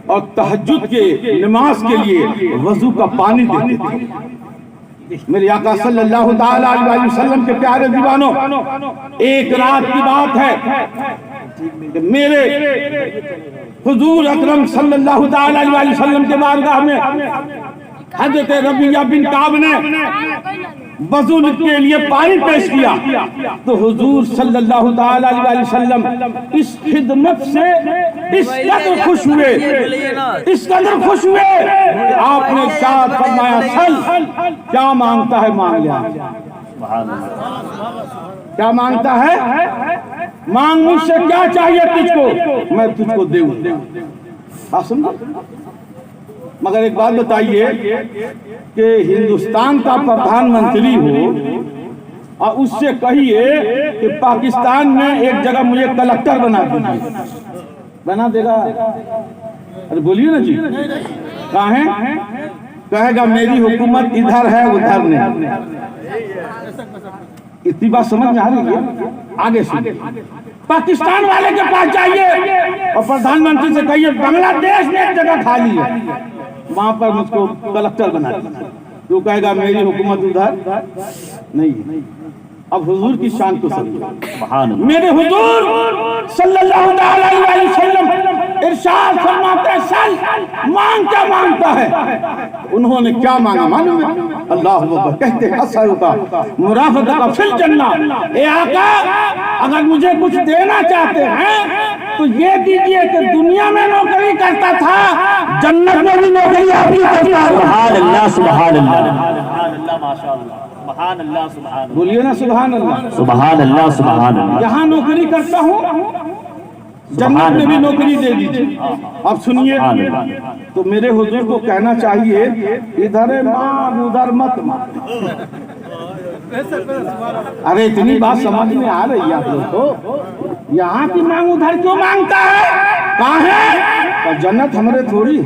और तहज्जुद के नमाज के लिए वजू का पानी देते थे। मेरे आका सल्लल्लाहु ताला अलैहि वसल्लम के प्यारे दीवानों, एक रात की बात है, मेरे हुजूर अकरम सल्लल्लाहु ताला अलैहि वसल्लम के बारगाह में हज़रत रबिया बिन काब ने वज़ू के लिए पानी पेश किया तो हुजूर सल्लल्लाहु ताला अलैहि वसल्लम इस खिदमत से इस कदर खुश हुए, इस कदर खुश हुए, आपने साथ फरमाया, सल क्या मांगता है मांग लिया। क्या मांगता है? मांग मुझसे क्या चाहिए तुझको, मैं तुझको दूं। मगर एक बात बताइए कि हिंदुस्तान का प्रधानमंत्री हो और उससे कहिए कि पाकिस्तान में एक जगह मुझे कलेक्टर बना दीजिए, बना देगा? अरे बोलिए ना जी, कहाँ है? कहेगा मेरी हुकूमत इधर है उधर नहीं। इतनी बात समझ में आ रही है? आगे सुनिए। पाकिस्तान वाले के पास जाइए और प्रधानमंत्री से कहिए बांग्लादेश में एक जगह खाली है, वहां पर मुझको कलेक्टर बना दीजिए। तो कहेगा मेरी हुकूमत उधर नहीं। अब हुजूर की शान को समझो। मेरे हुजूर सल्लल्लाहु अलैहि वसल्लम इरशाद फरमाते हैं, सल मांग क्या मांगता है? उन्होंने क्या मांगा मालूम है? अल्लाह अकबर। कहते हैं असअलुका मुराफक़का फिल जन्ना, ए आका अगर मुझे कुछ देना चाहते हैं तो ये दीजिए कि दुनिया में नौकरी करता था, जन्नत में भी नौकरी आपकी करता है। सुभान अल्लाह, सुभान अल्लाह, माशाअल्लाह, सुभान अल्लाह, सुभान। बोलिए ना सुभान अल्लाह, सुभान अल्लाह, सुभान अल्लाह। यहाँ नौकरी करता हूँ, जन्नत में भी नौकरी दे दीजिए। अब सुनिए, तो मेरे हुजूर को कहना चाहिए इधर मांग उधर मत मांग। अरे इतनी बात समझ में आ रही है आप लोग को? यहाँ की मांग उधर क्यों मांगता है? कहाँ है? तो जन्नत हमारे थोड़ी,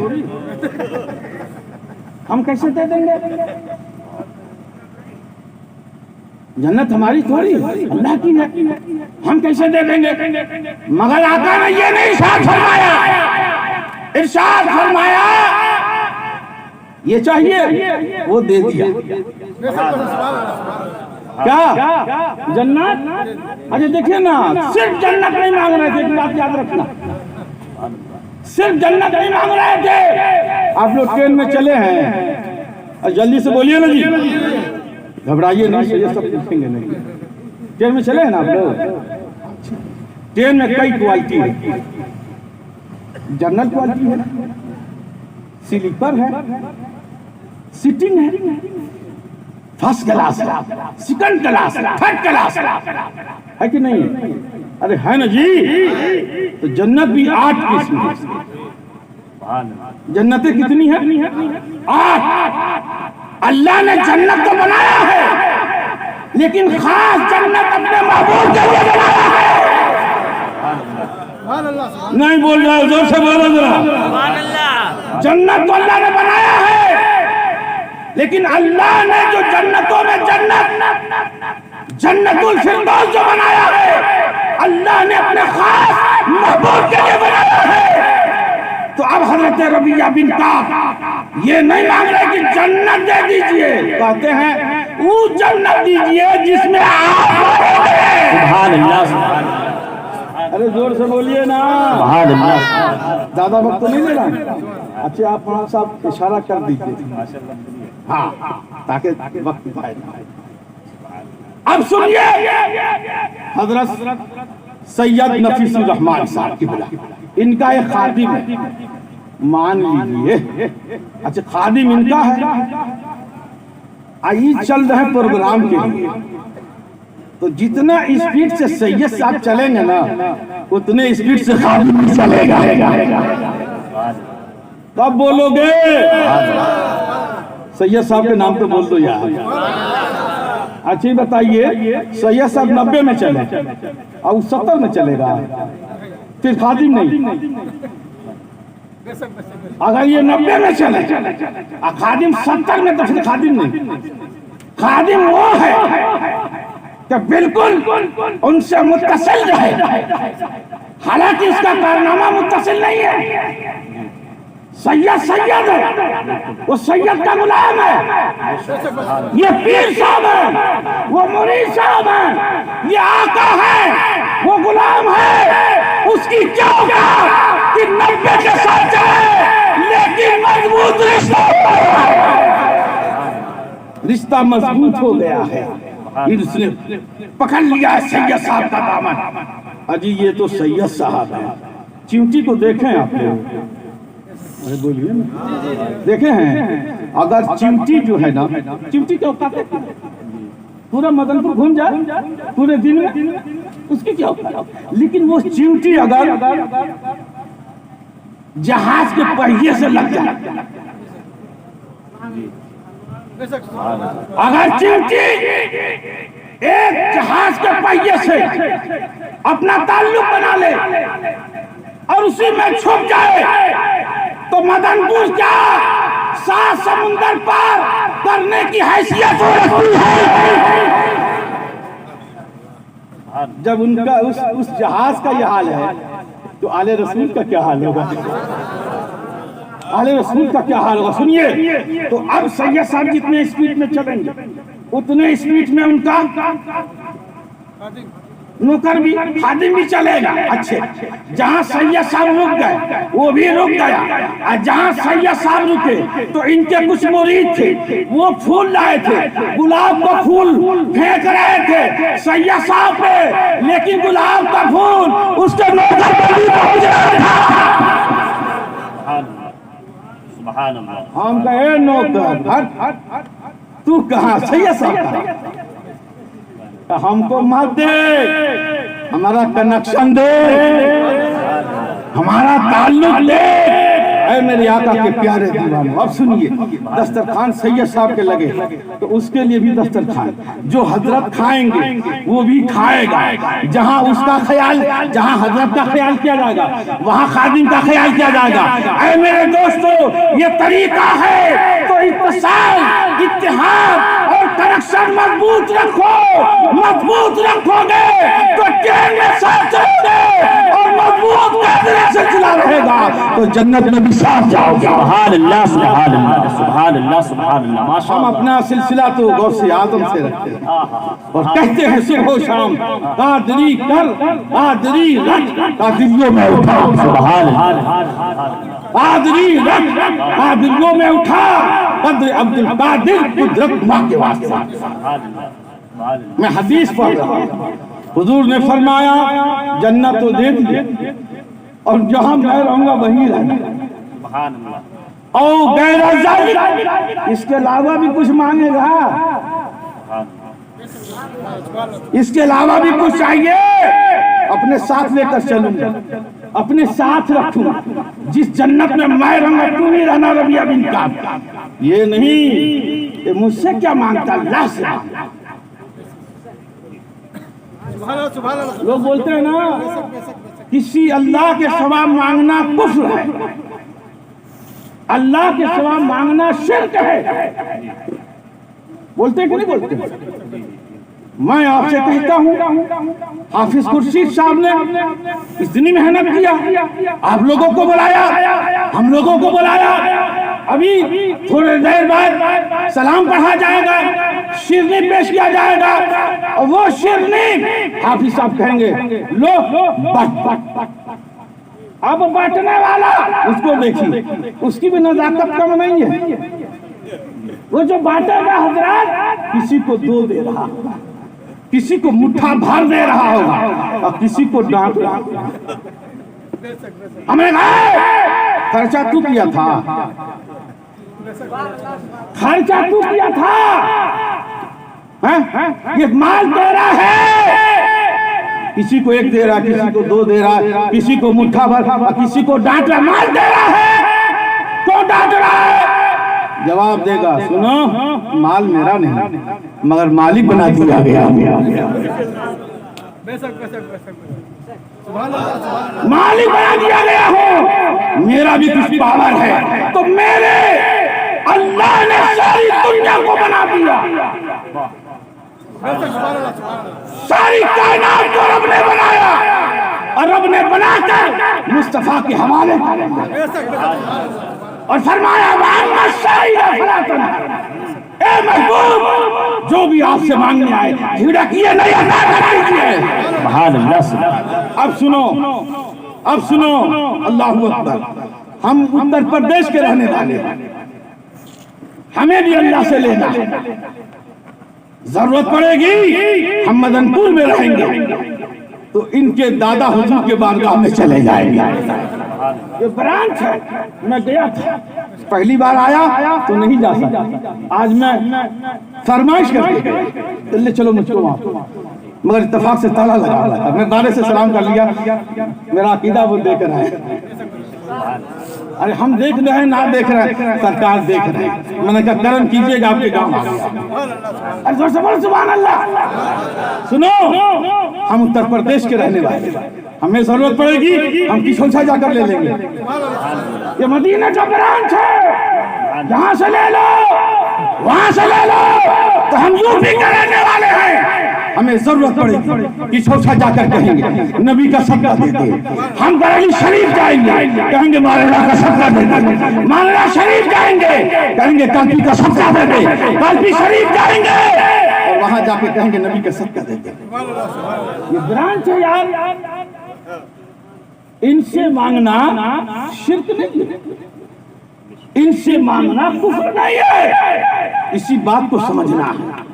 हम कैसे दे देंगे? जन्नत हमारी थोड़ी, अल्लाह की है, हम कैसे दे देंगे? मगर आका ने ये नहीं इरशाद फरमाया, इरशाद फरमाया ये चाहिए, वो दे दिया। क्या जन्नत? अरे देखिए ना, सिर्फ जन्नत नहीं मांग रहे थे, बात याद रखना, सिर्फ जन्नत नहीं मांग रहे थे। आप लोग ट्रेन में चले हैं और जल्दी से बोलिए ना जी, घबराइए नहीं, ये सब पूछेंगे नहीं। ट्रेन में चले हैं ना आप लोग? ट्रेन में कई क्वालिटी है, जनरल क्वालिटी है, स्लीपर है, सीटिंग है, first class, second class, third class है कि नहीं? अरे है ना जी। तो जन्नत भी 8 किस्म है। जन्नतें कितनी है? 8। अल्लाह ने जन्नत तो बनाया है, लेकिन खास जन्नत अपने महबूब के लिए बनाया है। नहीं बोल रहा, जोर से बोलो जरा। जन्नत तो अल्लाह ने बनाया है, लेकिन अल्लाह ने जो जन्नतों में जन्नतुल फिरदौस जो बनाया है, अल्लाह ने अपने खास महबूब के लिए बनाया है। तो अब हजरत रबिया बिन काब ये नहीं मांग रहे कि जन्नत दे दीजिए, कहते हैं वो जन्नत दीजिए जिसमें आप रहेंगे। सुभान अल्लाह, सुभान अल्लाह। अरे जोर से बोलिए ना, सुभान अल्लाह। ज्यादा वक्त तो नहीं ले रहा। अच्छा आप वहाँ साहब इशारा कर दीजिए, हाँ, ताकि वक्त पाए। अब सुनिए, हजरत सैयद नफीसुर रहमान साहब की बुला, इनका एक खादिम है, मान लीजिए। अच्छा खादिम इनका है, आइए चल रहे प्रोग्राम के लिए, तो जितना स्पीड से सैयद साहब चलेंगे ना उतने स्पीड से खादिम भी चलेगा। कब बोलोगे? सैयद साहब के नाम पे बोल दो यार। अच्छा बताइए, सैयद साहब 90 में चले और 70 में चलेगा, फिर खादिम नहीं। अगर ये 90 में चले और खादिम 70 में, तो फिर खादिम नहीं। खादिम वो है कि बिल्कुल उनसे मुत्तसिल रहे, हालांकि उसका कारनामा मुत्तसिल नहीं है। सैयद सैयद है, वो सैयद का गुलाम है। ये पीर साहब है, वो मुरीद साहब है। ये आका है, वो गुलाम है। उसकी क्या औकात कि 90 के साथ चले, लेकिन मजबूत रिश्ता मजबूत हो गया है। फिर उसने पकड़ लिया है सैयद साहब का दामन। अजी ये तो सैयद साहब है। चिमटी को देखें आप लोग, अरे बोलिए ना, देखे हैं? अगर चिमटी जो है ना, चिमटी क्या औकात है? पूरा मदनपुर घूम जाए पूरे दिन में, उसकी क्या औकात? लेकिन वो चिमटी अगर जहाज के पहिए से लग जाए, अगर चिमटी एक जहाज के पहिए से अपना ताल्लुक बना ले और उसी में छुप जाए, तो मदनपुर क्या 7 समुंदर पार करने की हैसियत रखती है। जब उनका उस जहाज का यह हाल है, तो आले रसूल का क्या हाल होगा? आले रसूल का क्या हाल होगा? सुनिए, तो अब सैयद साहब जितने स्पीड में चलेंगे उतने स्पीड में उनका नौकर भी, खादिम भी चलेगा। अच्छे, जहाँ सैयद साहब रुक गए वो भी रुक गया, और जहाँ सैयद साहब रुके तो इनके कुछ मुरीद थे, वो फूल लाए थे, गुलाब का फूल फेंक रहे थे सैयद साहब पे, लेकिन गुलाब का फूल उसके नौकर पर भी पहुंच रहा था। हम कहे नौकर तू कहाँ? सैयद साहब हमको मत दे, हमारा कनेक्शन दे, हमारा ताल्लुक ले। ऐ मेरे आका के प्यारे दीवानों, अब सुनिए, दस्तरखान सैयद साहब के लगे तो उसके लिए भी दस्तरखान, जो हजरत खाएंगे वो भी खाएगा। जहाँ उसका ख्याल, जहाँ हजरत का ख्याल किया जाएगा वहाँ खादिम का ख्याल किया जाएगा। ऐ मेरे दोस्तों, ये तरीका है, तो इत्तिसाल, इत्तिहाद और कनेक्शन मजबूत रखो। मजबूत रखोगे तो चैन में साथ चलोगे और मजबूत कदर से चला रहेगा तो जन्नत में भी साथ जाओगे। सुभान अल्लाह, सुभान अल्लाह, सुभान अल्लाह, सुभान अल्लाह। माशाअल्लाह। हम अपना सिलसिला तो गौसे आजम से रखते हैं और कहते हैं सुबह शाम कादरी कर, कादरी रख, कादरियों में उठा। सुभान अल्लाह, कादरी रख, कादरियों में उठा। कद्र अब्दुल कादिर कुदरत माँ के वास्ते। मैं हदीस पढ़ रहा हूँ, हुजूर ने फरमाया जन्नत तो दे दी और जहाँ मैं रहूंगा वहीं रहना। सुभान अल्लाह। और गैर जालिक, इसके अलावा भी कुछ मांगेगा? इसके अलावा भी कुछ चाहिए? अपने साथ लेकर चलूंगा, अपने साथ रखूंगा। जिस जन्नत में मैं रहूंगा तू ही रहना रबिया बिन काब। ये नहीं ये मुझसे क्या मांगता, अल्लाह से। लोग बोलते हैं ना किसी अल्लाह के सिवा मांगना कुफ्र है, अल्लाह के सिवा मांगना शिर्क है। बोलते हैं कि नहीं बोलते? मैं आपसे कहता हूँ, हाफिज खुर्शीद साहब ने इतनी मेहनत किया, आप लोगों को बुलाया, हम लोगों को बुलाया। अभी थोड़ी देर बाद सलाम पढ़ा जाएगा, शिरनी पेश किया जाएगा और वो शिरनी हाफिज साहब कहेंगे लो बांट। अब बांटने वाला उसको देखिए, उसकी भी नजाकत कम नहीं है। वो जो बांटेगा हजरत किसी को 2 दे रहा, किसी को मुट्ठा भर दे रहा होगा और किसी को डांट रहा होगा। हमें खर्चा तू किया था, खर्चा तू किया था, हैं? ये माल तेरा है। किसी को एक दे रहा, किसी को दो दे रहा, किसी को मुट्ठा भर, किसी को डांट रहा। माल तेरा है, क्यों डांट रहा है? जवाब देगा, सुनो, माल मेरा नहीं, मगर मालिक बना दिया गया। मालिक बना दिया गया हो, मेरा भी कुछ पावर है। तो मेरे अल्लाह ने सारी दुनिया को बना दिया, सारी कायनात को रब ने बनाया, और रब ने बनाकर मुस्तफा के हवाले और फरमाया, ए महबूब, जो भी आपसे मांगने आए झिड़किए नहीं, अदा कर दीजिए। सुभान अल्लाह। अब सुनो, अल्लाहु अकबर। हम उत्तर प्रदेश के रहने वाले हैं, हमें भी अल्लाह से लेना है। जरूरत पड़ेगी हम मदनपुर में रहेंगे, तो इनके दादा हुजूर के बारगाह में चले जाएंगे। ये ब्रांच है, मैं गया था, पहली बार आया तो नहीं जा सका। आज मैं फरमाइश करके गया, ले चलो मुझको वहां, मगर इत्तेफाक से ताला लगा हुआ था। मैं दारे से सलाम कर लिया, मेरा अकीदा वो देकर आए। अरे हम देख रहे हैं ना देख रहे हैं, सरकार देख रहे हैं। मैंने कहा करम कीजिएगा, आपके गांव आ गया। अरे जोर से बोलो सुभान अल्लाह। सुनो, हम उत्तर प्रदेश के रहने वाले, हमें जरूरत पड़ेगी हम किशोर से जाकर ले लेंगे। ये मदीना का ब्रांच है, यहाँ से ले लो, वहां से ले लो, तो हम यूपी के रहने वाले हैं। हमें जरूरत पड़ेगी किशोर से जाकर कहेंगे नबी का सदका देते। हम बरेली शरीफ जाएंगे, कहेंगे मौलाना का सदका देते। मौलाना शरीफ जाएंगे, कहेंगे कालपी का सदका देते। कालपी शरीफ जाएंगे और वहां जाके कहेंगे नबी का सदका देते। ये ब्रांच है यार, इनसे मांगना शिर्क नहीं है, इनसे मांगना कुफ्र नहीं है। इसी बात को समझना है।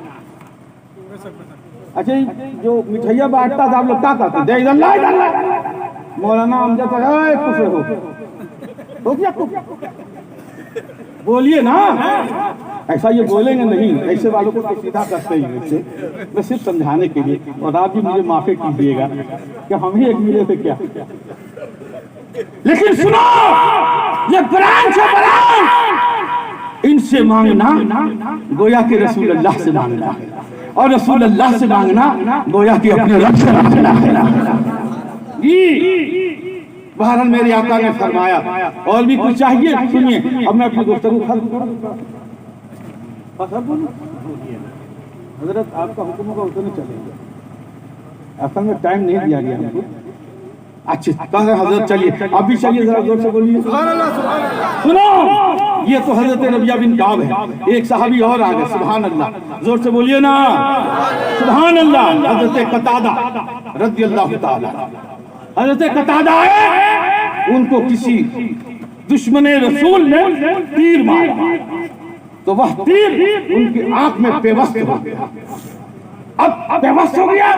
अच्छा, जो मिठाइया बांटता था आप लोग क्या कहते? जय अल्लाह। मौलाना अमजद कुफर हो गया, बोलिए ना, ऐसा ये बोलेंगे नहीं, ऐसे वालों को तो सीधा करते ही वैसे, मैं सिर्फ समझाने के लिए। और आप भी मुझे माफी कीजिएगा कि हम ही एक मिले थे क्या। लेकिन सुनो, ये ब्रांच है, ब्रांच। इनसे मांगना गोया के रसूल अल्लाह से मांगना है, और रसूल अल्लाह से मांगना गोया कि अपने रब से मांगना है। बहरहाल मेरे आका ने फरमाया, और भी कुछ चाहिए सुनिए। अब मैं अपनी गुफ्तगू हजरत आपका हुक्म होगा उतने चलेंगे, असल में टाइम नहीं दिया गया हमको। अच्छा कह रहे हजरत, चलिए आप भी चलिए, जरा जोर से बोलिए। सुनो, ये तो हजरत रबिया बिन काब है, एक सहाबी और आ गए। सुभान अल्लाह, जोर से बोलिए ना, सुभान अल्लाह। हजरत कतादा रज़ियल्लाहु ताला, हजरत कतादा है, उनको किसी दुश्मन रसूल ने तीर मारा, तो वह तीर उनकी आंख में पेवस्त हो गया। अब बेबस हो गया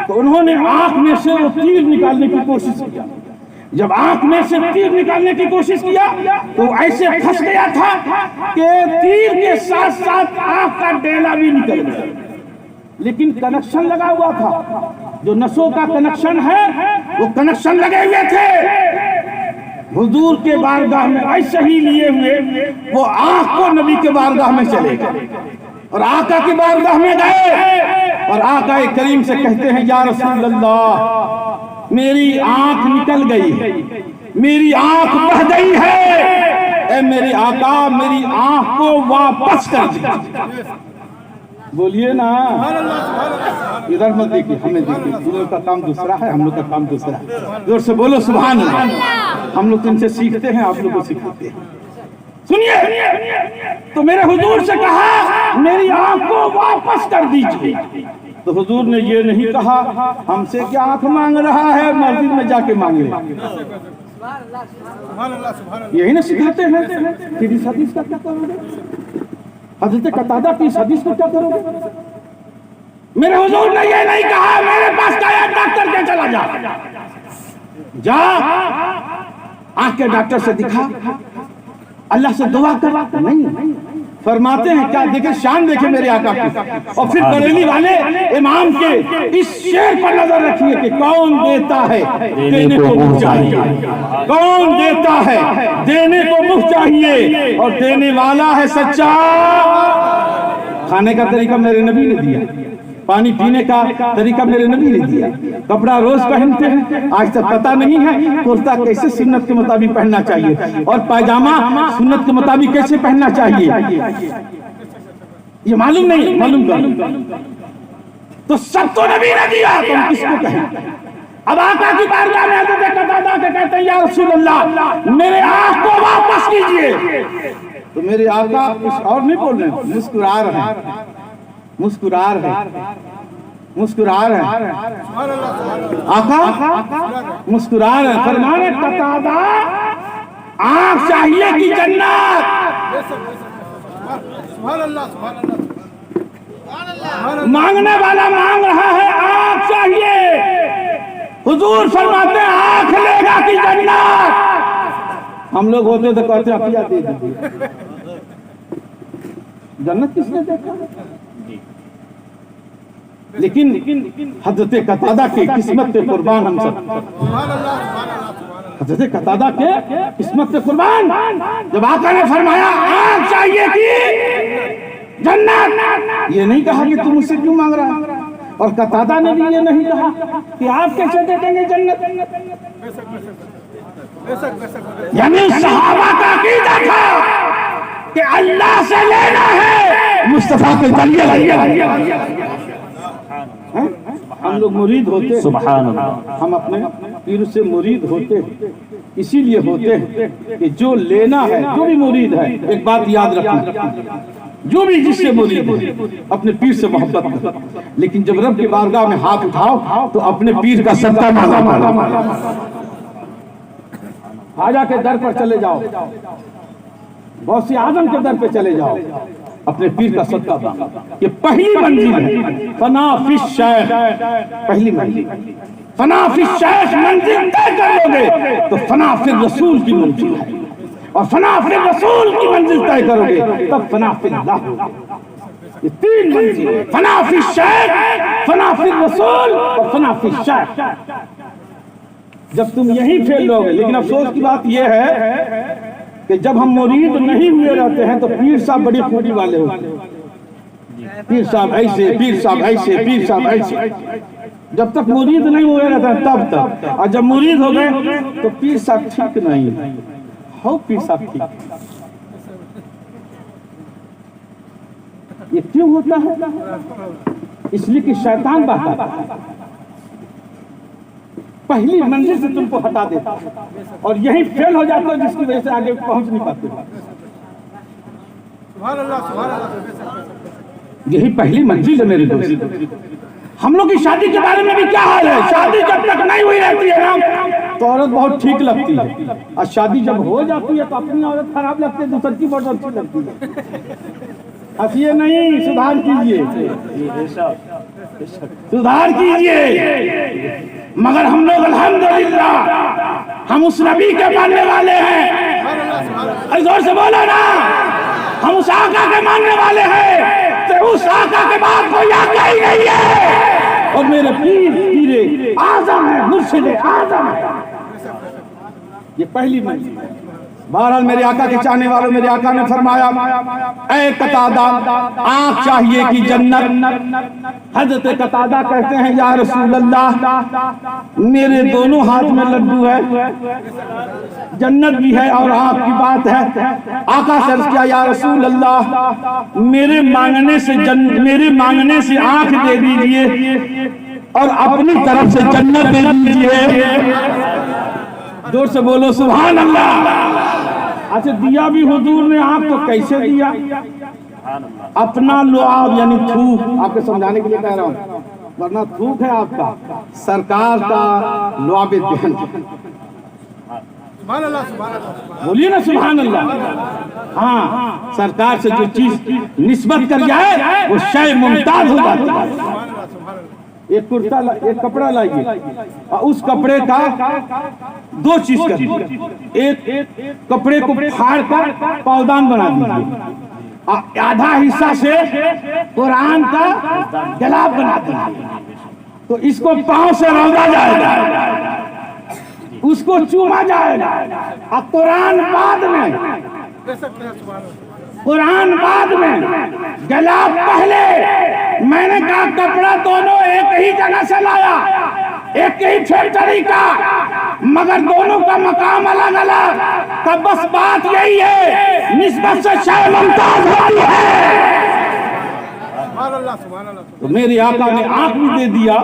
तो उन्होंने आंख में से वो तीर निकालने की कोशिश किया। जब आंख में से तीर निकालने की कोशिश किया तो ऐसे फंस गया था कि तीर के साथ साथ आंख का डेला भी निकल गया, लेकिन कनेक्शन लगा हुआ था। जो नसों का कनेक्शन है वो कनेक्शन लगे हुए थे। हुजूर के बारगाह में ऐसे ही लिए हुए वो आंख को नबी के बारगाह में चले गए और आका के बारगाह में गए और आका करीम से कहते हैं, या रसूल अल्लाह, मेरी आंख निकल गई है, मेरी आंख बह गई है, ए मेरे आका मेरी आंख को वापस कर दीजिए। बोलिए ना, इधर मत देखिए, हमें देखिए, तुम लोग का काम दूसरा है, हम लोग का काम दूसरा है। जोर से बोलो सुभान अल्लाह। हम लोग तुमसे सीखते हैं, आप लोग को सिखाते हैं। सुनिए, तो मेरे हुजूर से कहा मेरी आंख को वापस कर दीजिए। तो हुजूर ने ये नहीं कहा हमसे क्या आंख मांग रहा है, मस्जिद में जाके मांग ले। यही ना सिखाते हैं। फिर इस हदीस का क्या करोगे? हजरत कतादा की इस हदीस को क्या करोगे? मेरे हुजूर ने ये नहीं कहा मेरे पास गया डॉक्टर के चला जा आंख के डॉक्टर से दिखा, अल्लाह से दुआ कर, नहीं, फरमाते हैं क्या, देखे शान, देखे मेरे आका की। और फिर बरेली वाले इमाम के इस शेर पर नजर रखिए कि कौन देता है देने को मुँह चाहिए, कौन देता है देने को मुँह चाहिए, और देने वाला है सच्चा। खाने का तरीका मेरे नबी ने दिया, पानी पीने का तरीका मेरे नबी ने दिया, कपड़ा रोज पहनते हैं, आज तक पता नहीं है कुर्ता कैसे सुन्नत के मुताबिक पहनना चाहिए और पायजामा सुन्नत के मुताबिक कैसे पहनना चाहिए, ये मालूम नहीं, मालूम कर। तो सब तो नबी ने दिया, तो हम किसको कहें? अब आका की बारगाह में हज़रत कतादा के कहते हैं या रसूल अल्लाह मेरे आँख को वापस कीजिए। तो मेरे आका कुछ और नहीं बोल रहे, मुस्कुरा रहे हैं, मुस्कुरा रहे, मुस्कुरा रहे, आका मुस्कुरा रहे। फरमाने कतादा आँख चाहिए कि जन्नत? मांगने वाला मांग रहा है आँख चाहिए, हुजूर फरमाते हैं आँख लेगा कि जन्नत? हम लोग होते तो कहते अपिया दे दीजिए, जन्नत किसने देखा? लेकिन हजरत कतादा के किस्मत पे कुर्बान हम सब, हजरत कतादा के किस्मत पे कुर्बान। जब आका ने फरमाया आँख चाहिए कि जन्नत, ये नहीं कहा कि तुम मुझसे क्यों मांग रहा है, और कतादा ने भी ये नहीं कहा कि आप कैसे दे देंगे जन्नत। यानी सहाबा का अकीदा था कि अल्लाह से लेना है, मुस्तफा के जरिए। हम लोग मुरीद होते, सुभान अल्लाह, हम अपने पीर से मुरीद होते इसीलिए होते हैं कि जो लेना है, जो भी मुरीद है, एक बात याद रखना, जो भी जिससे मुरीद है अपने पीर से मोहब्बत करो, लेकिन जब रब की बारगाह में हाथ उठाओ तो अपने पीर का सत्ता मांगा। खाजा के दर पर चले जाओ, गौसे आजम के दर पे चले जाओ, अपने पीर का सत्ता मांगा। ये पहली मंजिल है, फना फिश शेख, पहली मंजिल, फना फिश शेख मंजिल तय कर लोगे तो फना फिर रसूल की मंजिल है, और फना फिर रसूल की मंजिल तय करोगे तब फना फिर अल्लाह। ये तीन मंजिल, फना फिश शेख, फना फिर रसूल और फना फिश शेख। जब तुम यही फेल लोगे, लेकिन अफसोस की बात यह है कि जब हम मुरीद नहीं हुए रहते हैं तो पीर साहब बड़ी खूबी वाले होते हैं, पीर साहब ऐसे, पीर साहब ऐसे, पीर साहब ऐसे। जब तक मुरीद नहीं हुए रहते हैं तब तक, और जब मुरीद हो गए तो पीर साहब ठीक नहीं हो, पीर साहब ठीक। ये क्यों होता है? इसलिए कि शैतान बहता पहली मंजिल से तुमको हटा देता और यही फेल हो जाते हो, जिसकी वजह से आगे पहुंच नहीं पाते। यही पहली मंजिल है मेरे दोस्त। हम लोग की शादी के बारे में भी क्या हाल है? शादी जब तक नहीं हुई रहती है ना तो औरत बहुत ठीक लगती है, और शादी जब हो जाती है तो अपनी औरत खराब लगती है, दूसरी की बहुत अच्छी लगती है। हंसिए नहीं, सुधार कीजिए, सुधार कीजिए। मगर हम लोग अल्हम्दुलिल्लाह हम उस नबी के मानने वाले हैं। अरे जोर से बोलो ना, हम उस आका के मानने वाले हैं, तो उस आका के बाद कोई आका ही नहीं है। और मेरे पीर आज़म है, मुर्शिद आज़म है। ये पहली मंजिल है। बहरहाल मेरे आका के चाहने वालों, मेरे आका ने फरमाया ऐ कतादा आँख चाहिए कि जन्नत। हजरत कतादा कहते हैं या रसूल अल्लाह मेरे दोनों हाथ में लड्डू है, जन्नत भी है और आँख की बात है। आका से अर्ज़ किया या रसूल अल्लाह मेरे मांगने से आँख दे दीजिए और अपनी तरफ से जन्नत दे दीजिए। जोर से बोलो सुभान अल्लाह। अच्छा दिया भी हुजूर ने आँख, तो कैसे दिया? अपना लुआब यानी थूक, आपको समझाने के लिए कह रहा हूँ, वरना थूक है आपका सरकार का लुआब दहन। बोलिए ना सुभान अल्लाह। हाँ, सरकार से जो चीज निस्बत कर जाए वो शय मुमताज हो जाती है। एक कुर्ता, एक कपड़ा लाइए और उस कपड़े का दो चीज कर दीजिए। एक कपड़े को फाड़ कर पावदान बना दीजिए, आधा हिस्सा से कुरान का गिलाफ बना देंगे, तो इसको पांव से रौदा जाएगा, उसको चूमा जाएगा, और कुरान बाद में गिलाफ पहले। मैंने कहा कपड़ा दोनों एक ही जगह से लाया, एक ही फैक्ट्री का, मगर दोनों का मकाम अलग अलग। तब बस बात यही है, निस्बत से शाह मुमताज वाली है। तो मेरे आका ने आंख भी दे दिया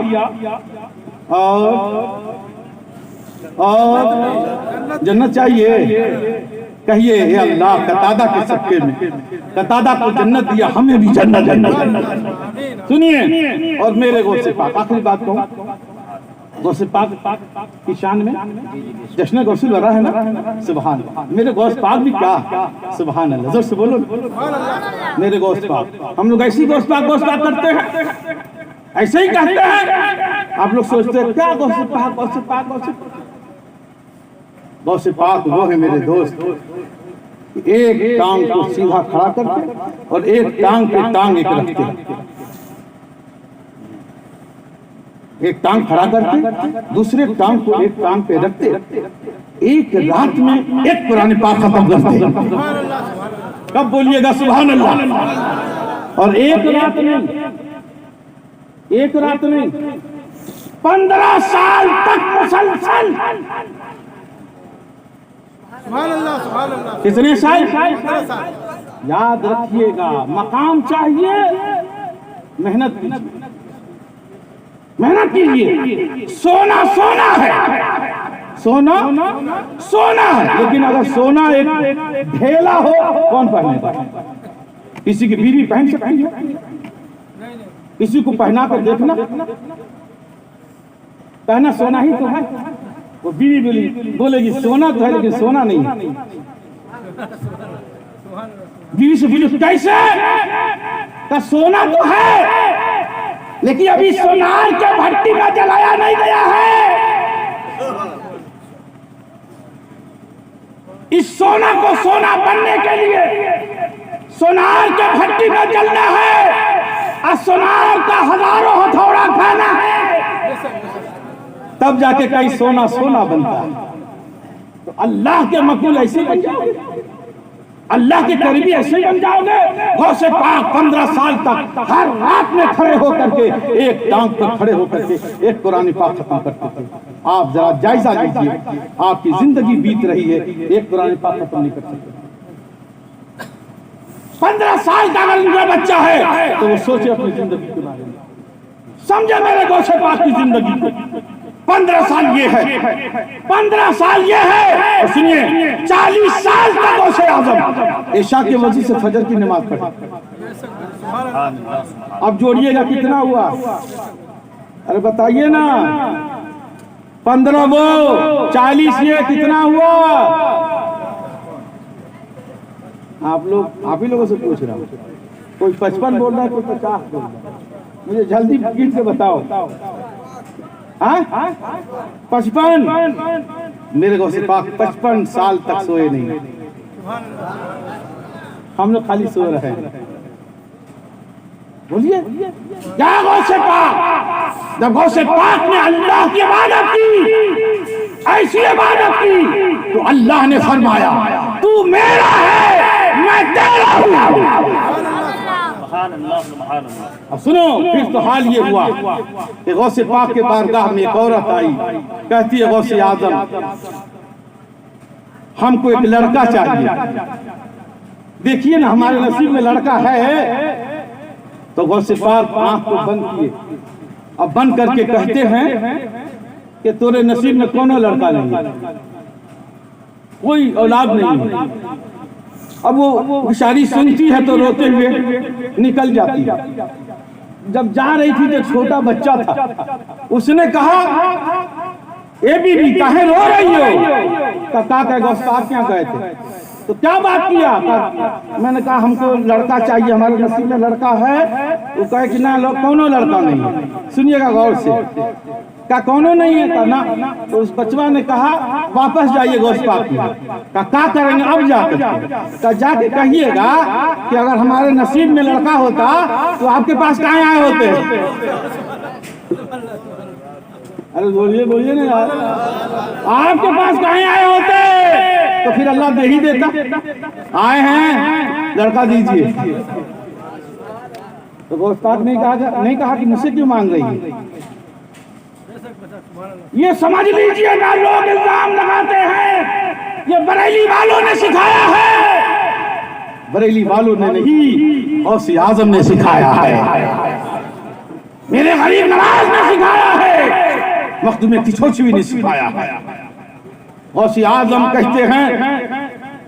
और जन्नत चाहिए। कहिए हे अल्लाह, कतादा के सबके में कतादा को जन्नत दिया, हमें भी जन्नत। सुनिए, और मेरे गौसे पाक, आखिरी बात कहूं, गौसे पाक की शान में जश्न गौसुल वरा है ना, सुभान अल्लाह। मेरे गौस पाक भी क्या, सुभान अल्लाह, जोर से बोलो मेरे गौस पाक। हम लोग ऐसी गौस पाक करते हैं, ऐसे ही कहते हैं। आप लोग सोचते हैं क्या गौसे पाक, गौसे पाक, गौसे पाक। गौसे पाक वो है मेरे दोस्त, एक टांग को सीधा खड़ा करके और एक टांग पे टांग एक रखते, एक टांग खड़ा करके दूसरे टांग को एक टांग पे रखते, एक रात में एक कुरान पाक खत्म करते। कब बोलिएगा सुभान अल्लाह। और एक रात में 15 साल तक मुसलसल। कितने साल? याद रखिएगा, मकाम चाहिए, मेहनत कीजिए। सोना है, सोना है, लेकिन अगर सोना एक ढेला हो, कौन पहनेगा? किसी की बीवी पहन सकती है? किसी को पहना कर देखना, पहना सोना ही तो है। वो बीवी बोलेगी सोना तो है, लेकिन सोना नहीं है। बीवी से बोले कैसे? का सोना तो है, लेकिन अभी सोनार के भट्टी में जलाया नहीं गया है। इस सोना को सोना बनने के लिए सोनार के भट्टी में जलना है, और सोनार का हजारों हथौड़ा खाना है, तब जाके कहीं सोना सोना बनता है। तो अल्लाह के मकबूल ऐसे बन जाओगे, अल्लाह के करीबी ऐसे बन जाओगे। गौसे पाक 15 साल तक हर रात में खड़े होकर के, एक टांग पर खड़े होकर के एक कुरान पाक खत्म करते थे। आप जरा जायजा लीजिए, आपकी जिंदगी बीत रही है, एक कुरान पाक खत्म नहीं कर सकते। 15 साल का अगर उनका बच्चा है तो वो सोचे अपनी जिंदगी के बारे में, समझे मेरे गौसे पाक की जिंदगी को। 15 साल ये है, 15 साल ये है, और सुनिए 40 साल तक गौसे आजम ईशा के वजह से फजर की नमाज पढ़ी। अब जोड़िएगा कितना हुआ? अरे बताइए ना, 15 वो 40 ये कितना हुआ? आप ही लोगों से पूछ रहा हूँ। कोई 55 बोल रहा है, कोई 50 बोल रहा है। मुझे जल्दी गिन के बताओ। 55? मेरे गौसे पाक 55 साल तक सोए नहीं। हम लोग खाली सो रहे हैं। बोलिए क्या गौसे पाक? जब गौसे पाक ने अल्लाह की इबादत की, ऐसी इबादत की, तो अल्लाह ने फरमाया तू मेरा है, मैं तेरा हूं। अब सुनो, फिर तो हाल ये हुआ कि गौसे पाक के बारगाह में एक औरत आई, कहती है गौसे आजम हमको एक लड़का चाहिए। देखिए ना, हमारे नसीब में लड़का है। तो गौसे पाक आंख को बंद किए, अब बंद करके कहते हैं कि तेरे नसीब में कोनो लड़का नहीं है, कोई औलाद नहीं है। अब वो बेचारी सुनती है तो रोते हुए निकल जाती है। जब जा रही थी तो छोटा बच्चा था, उसने कहा ए बीबी काहे रो रही हो? काका गौसे पाक क्या गए थे? तो क्या बात किया? मैंने कहा हमको लड़का चाहिए, हमारे नसीब में लड़का है। वो कहे कि ना, कोनो लड़का नहीं है। सुनिएगा गौर से, का कौनो नहीं है का ना। तो उस बचवा ने कहा वापस जाइए गौस पाक में। का करेंगे अब जाकर का जाके कहिएगा कि अगर हमारे नसीब में लड़का होता तो आपके पास कहाँ आए होते। अरे बोलिए बोलिए ना यार, आपके पास कहाँ आए होते तो फिर अल्लाह दे ही देता। आए हैं लड़का दीजिए तो गौस पाक नहीं कहा कि मुझसे क्यों मांग रही है। ये समझ लीजिए ना, लोग इल्जाम लगाते हैं ये बरेली वालों ने सिखाया है। बरेली वालों ने नहीं, गौसे आजम ने सिखाया है। मेरे गरीब नवाज ने सिखाया है, मखदूम किशोरवी ने सिखाया है। गौसे आजम कहते हैं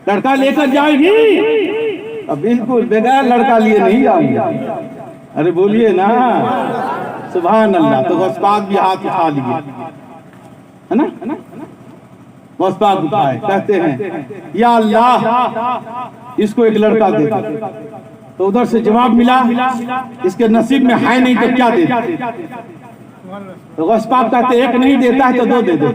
लड़का लेकर जाएगी, अब बिल्कुल बगैर लड़का लिए नहीं जाऊंगी। अरे बोलिए ना सुभान अल्लाह। तो गौस पाक भी हाथ उठा लिए, है ना। गौस पाक उठाए, कहते हैं या अल्लाह इसको एक लड़का दे। तो उधर से जवाब मिला इसके नसीब में है नहीं तो क्या दे। तो गौस पाक कहते एक नहीं देता है तो दो दे दे।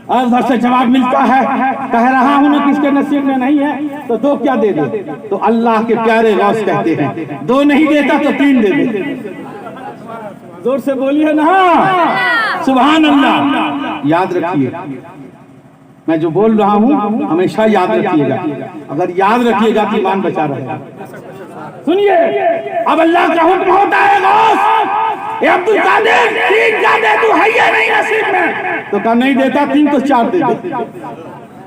और उधर से जवाब मिलता है कह रहा हूं ना किसके नसीब में नहीं है तो दो क्या दे दे। तो अल्लाह के प्यारे गौस कहते हैं दो नहीं देता तो तीन दे दे। जोर से बोलिए ना सुभान अल्लाह। याद रखिए मैं जो बोल रहा हूं हमेशा याद रखिएगा, अगर याद रखिएगा तो ईमान बचा रहेगा। सुनिए अब अल्लाह का हुक्म होता है गौस अब्दुल कादिर तीन क्या दे तू है ये नहीं नसीब में। तो कहा नहीं देता तीन तो चार दे दे।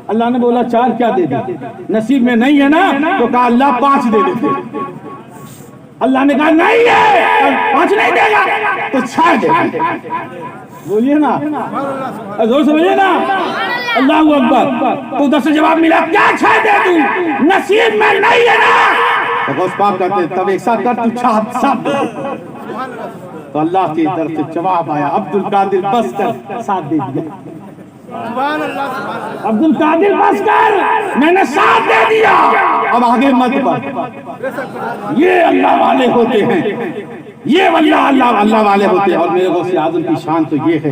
अल्लाह ने बोला चार क्या दे दे, नसीब में नहीं है ना। तो कहा अल्लाह पांच दे देते। अल्लाह ने कहा नहीं है पांच नहीं देगा तो छह दे। बोलिए ना जोर से बोलिए ना अल्लाहू अकबर। तो उधर से जवाब मिला क्या छह दे तू नसीब में नहीं है ना। तो गौस पाक कहते तब एक साथ कर तू छह सब। तो अल्लाह की तरफ से जवाब आया अब्दुल कादिर बस कर साथ दे दिया। अब्दुल कादिर बस कर मैंने साथ दे दिया, अब आगे मत बढ़। ये अल्लाह वाले होते हैं, ये अल्लाह वाले होते हैं। और मेरे गौसे आजम की शान तो ये है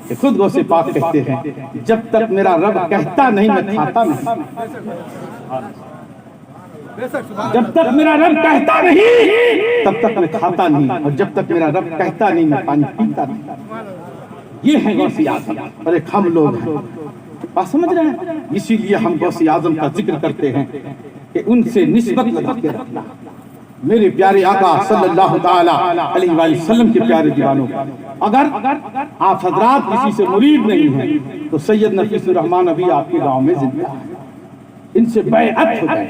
कि खुद गौसे पाक कहते हैं जब तक मेरा रब कहता नहीं मैं खाता नहीं। जब तक मेरा रब कहता नहीं तब तक मैं खाता नहीं, और जब तक मेरा रब कहता नहीं मैं पानी पीता नहीं। ये है गौसे आजम। और एक हम लोग हैं, बात समझ रहे हैं। इसीलिए हम गौसे आजम का जिक्र करते हैं कि उनसे निस्बत लगा के रखना। मेरे प्यारे आका सल्लल्लाहु ताला अलैहि वसल्लम के प्यारे दीवानों, अगर आप हजरात किसी से मुरीद नहीं हैं तो सैयद नफीसुर रहमान अभी आपके गांव में जिंदा है, इनसे बैअत हो जाए।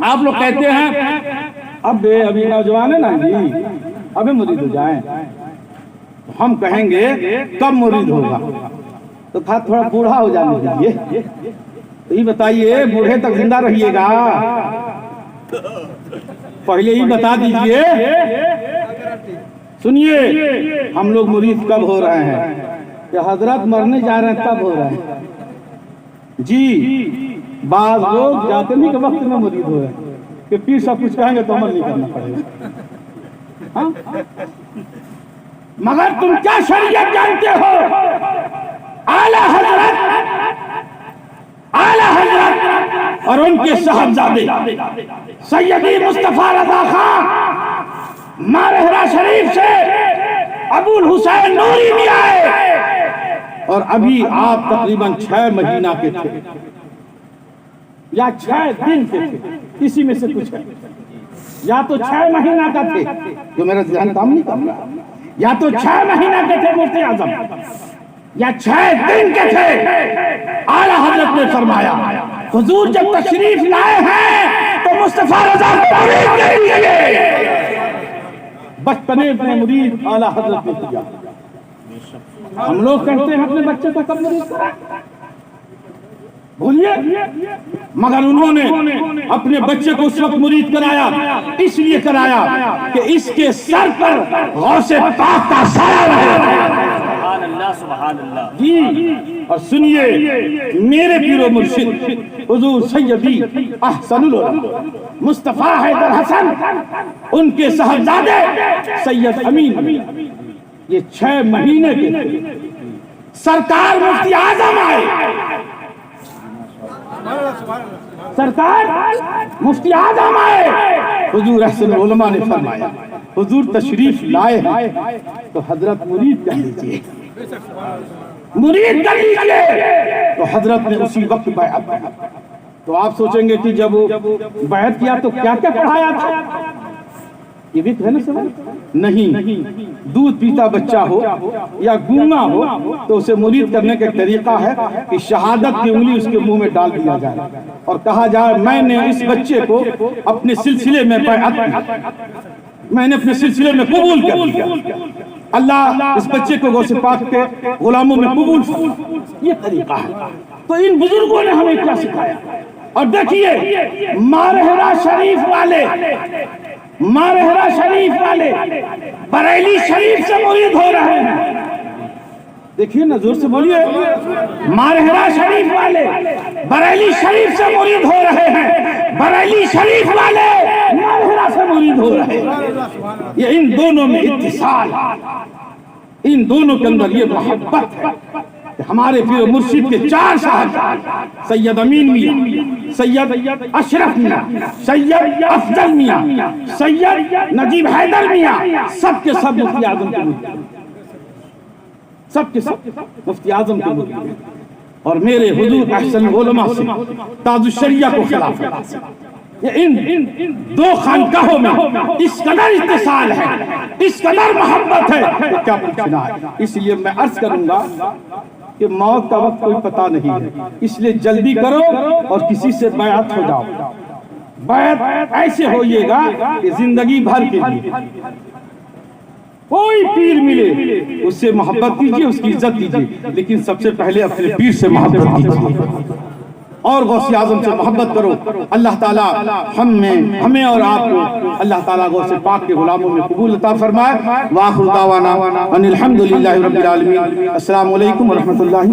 आप लोग कहते हैं अब अभी नौजवान है ना जी अबे मुरीद हो जाए, तो हम कहेंगे कब मुरीद होगा। तो था थोड़ा बूढ़ा हो जाने दीजिए। तो ये बताइए बूढ़े तक जिंदा रहिएगा, पहले ही बता दीजिए। सुनिए हम लोग मुरीद कब हो रहे हैं कि हजरत मरने जा रहे हैं तब हो रहे हैं जी। बाज लोग जाते नहीं के वक्त में मुरीद हो रहे हैं कि पीर सब कुछ कहेंगे तो अमल नहीं करना पड़ेगा। हाँ? मगर तुम क्या शरीयत जानते हो। आला हजरत और उनके साहबजादे सैयदी मुस्तफा रज़ा खां मारहरा शरीफ से अबुल हुसैन नूरी भी आए, और अभी आप तकरीबन 6 महीना के थे या 6 दिन के थे, किसी में से कुछ है। या तो 6 महीना का थे, जो मेरा ध्यान काम नहीं कर रहा, या तो 6 महीना के थे मुफ्ती आजम, या 6 दिन के थे। आला हजरत ने फरमाया हुजूर जब तशरीफ लाए हैं तो मुस्तफा रज़ा को मुरीद नहीं किए। बचपने में मुरीद आला हजरत ने किया। हम लोग कहते हैं अपने बच्चे को कब मुरीद करा, बोलिए। मगर उन्होंने अपने बच्चे को उस वक्त मुरीद कराया, इसलिए कराया कि इसके सर पर गौसे पाक का साया रहे। सुभान अल्लाह जी। और सुनिए मेरे पीरो मुर्शिद हुजूर सैयदी अहसनुल उलमा मुस्तफा हैदर हसन, उनके साहबजादे सैयद अमीन ये 6 महीने के सरकार मुफ्ती आजम आए, सरकार मुफ्ती आजम आए, हुजूर अहसन उलमा ने फरमाया हुजूर तशरीफ लाए हैं तो हजरत मुरीद कर लीजिए, मुरीद कर लीजिए। तो हजरत ने उसी वक्त बैअत की। तो आप सोचेंगे कि जब बैअत किया तो क्या क्या पढ़ाया था, ये भी तो है ना समझ? नहीं, दूध पीता बच्चा हो या गूंगा हो तो उसे मुरीद करने का तरीका है कि शहादत की उंगली उसके मुंह में डाल दिया जाए और कहा जाए मैंने इस बच्चे को अपने सिलसिले में मैंने अपने सिलसिले में कबूल कर लिया, अल्लाह इस बच्चे को गौसे पाक के गुलामों में कबूल। ये तरीका है। तो इन बुजुर्गों ने हमें क्या सिखाया। और देखिए मारहरा शरीफ वाले बरेली शरीफ से मुरीद हो रहे हैं। देखिए ना, जोर से बोलिए। मारहरा शरीफ वाले बरेली शरीफ से मुरीद हो रहे हैं, बरेली शरीफ वाले मारहरा से मुरीद हो रहे हैं। ये इन दोनों में इत्तिसाल, इन दोनों के अंदर ये मोहब्बत है। हमारे पीर मुर्शिद के 4 साहब सैयद अमीन मियां, सैयद अशरफ मियां, सैयद अफजल मियां, सैयद नजीब हैदर मियां, सबके सब मुफ्ती आजम के मुरीद, सबके सब मुफ्ती आजम के मुरीद। और मेरे हुजूर अहसन उलमा से ताजुश शरिया को खिलाफ इन 2 खानकाहों में इस कदर इत्तिसाल है, इस कदर मोहब्बत है तो क्या पूछना है। इसलिए मैं अर्ज करूंगा कि मौत का वक्त कोई पता नहीं है, इसलिए जल्दी करो और किसी से बैअत हो जाओ। बैअत ऐसे होइएगा कि जिंदगी भर के लिए कोई पीर मिले उससे मोहब्बत कीजिए, उसकी इज्जत कीजिए, लेकिन सबसे पहले अपने पीर से मोहब्बत कीजिए और गौसे आजम से मोहब्बत करो। अल्लाह ताला हमें और आपको अल्लाह ताला गौसे पाक के गुलामों में कबूल अता फरमाए। व आखिर दावाना अनिल हम्दुलिल्लाहि रब्बिल आलमीन। अस्सलामु अलैकुम व रहमतुल्लाहि।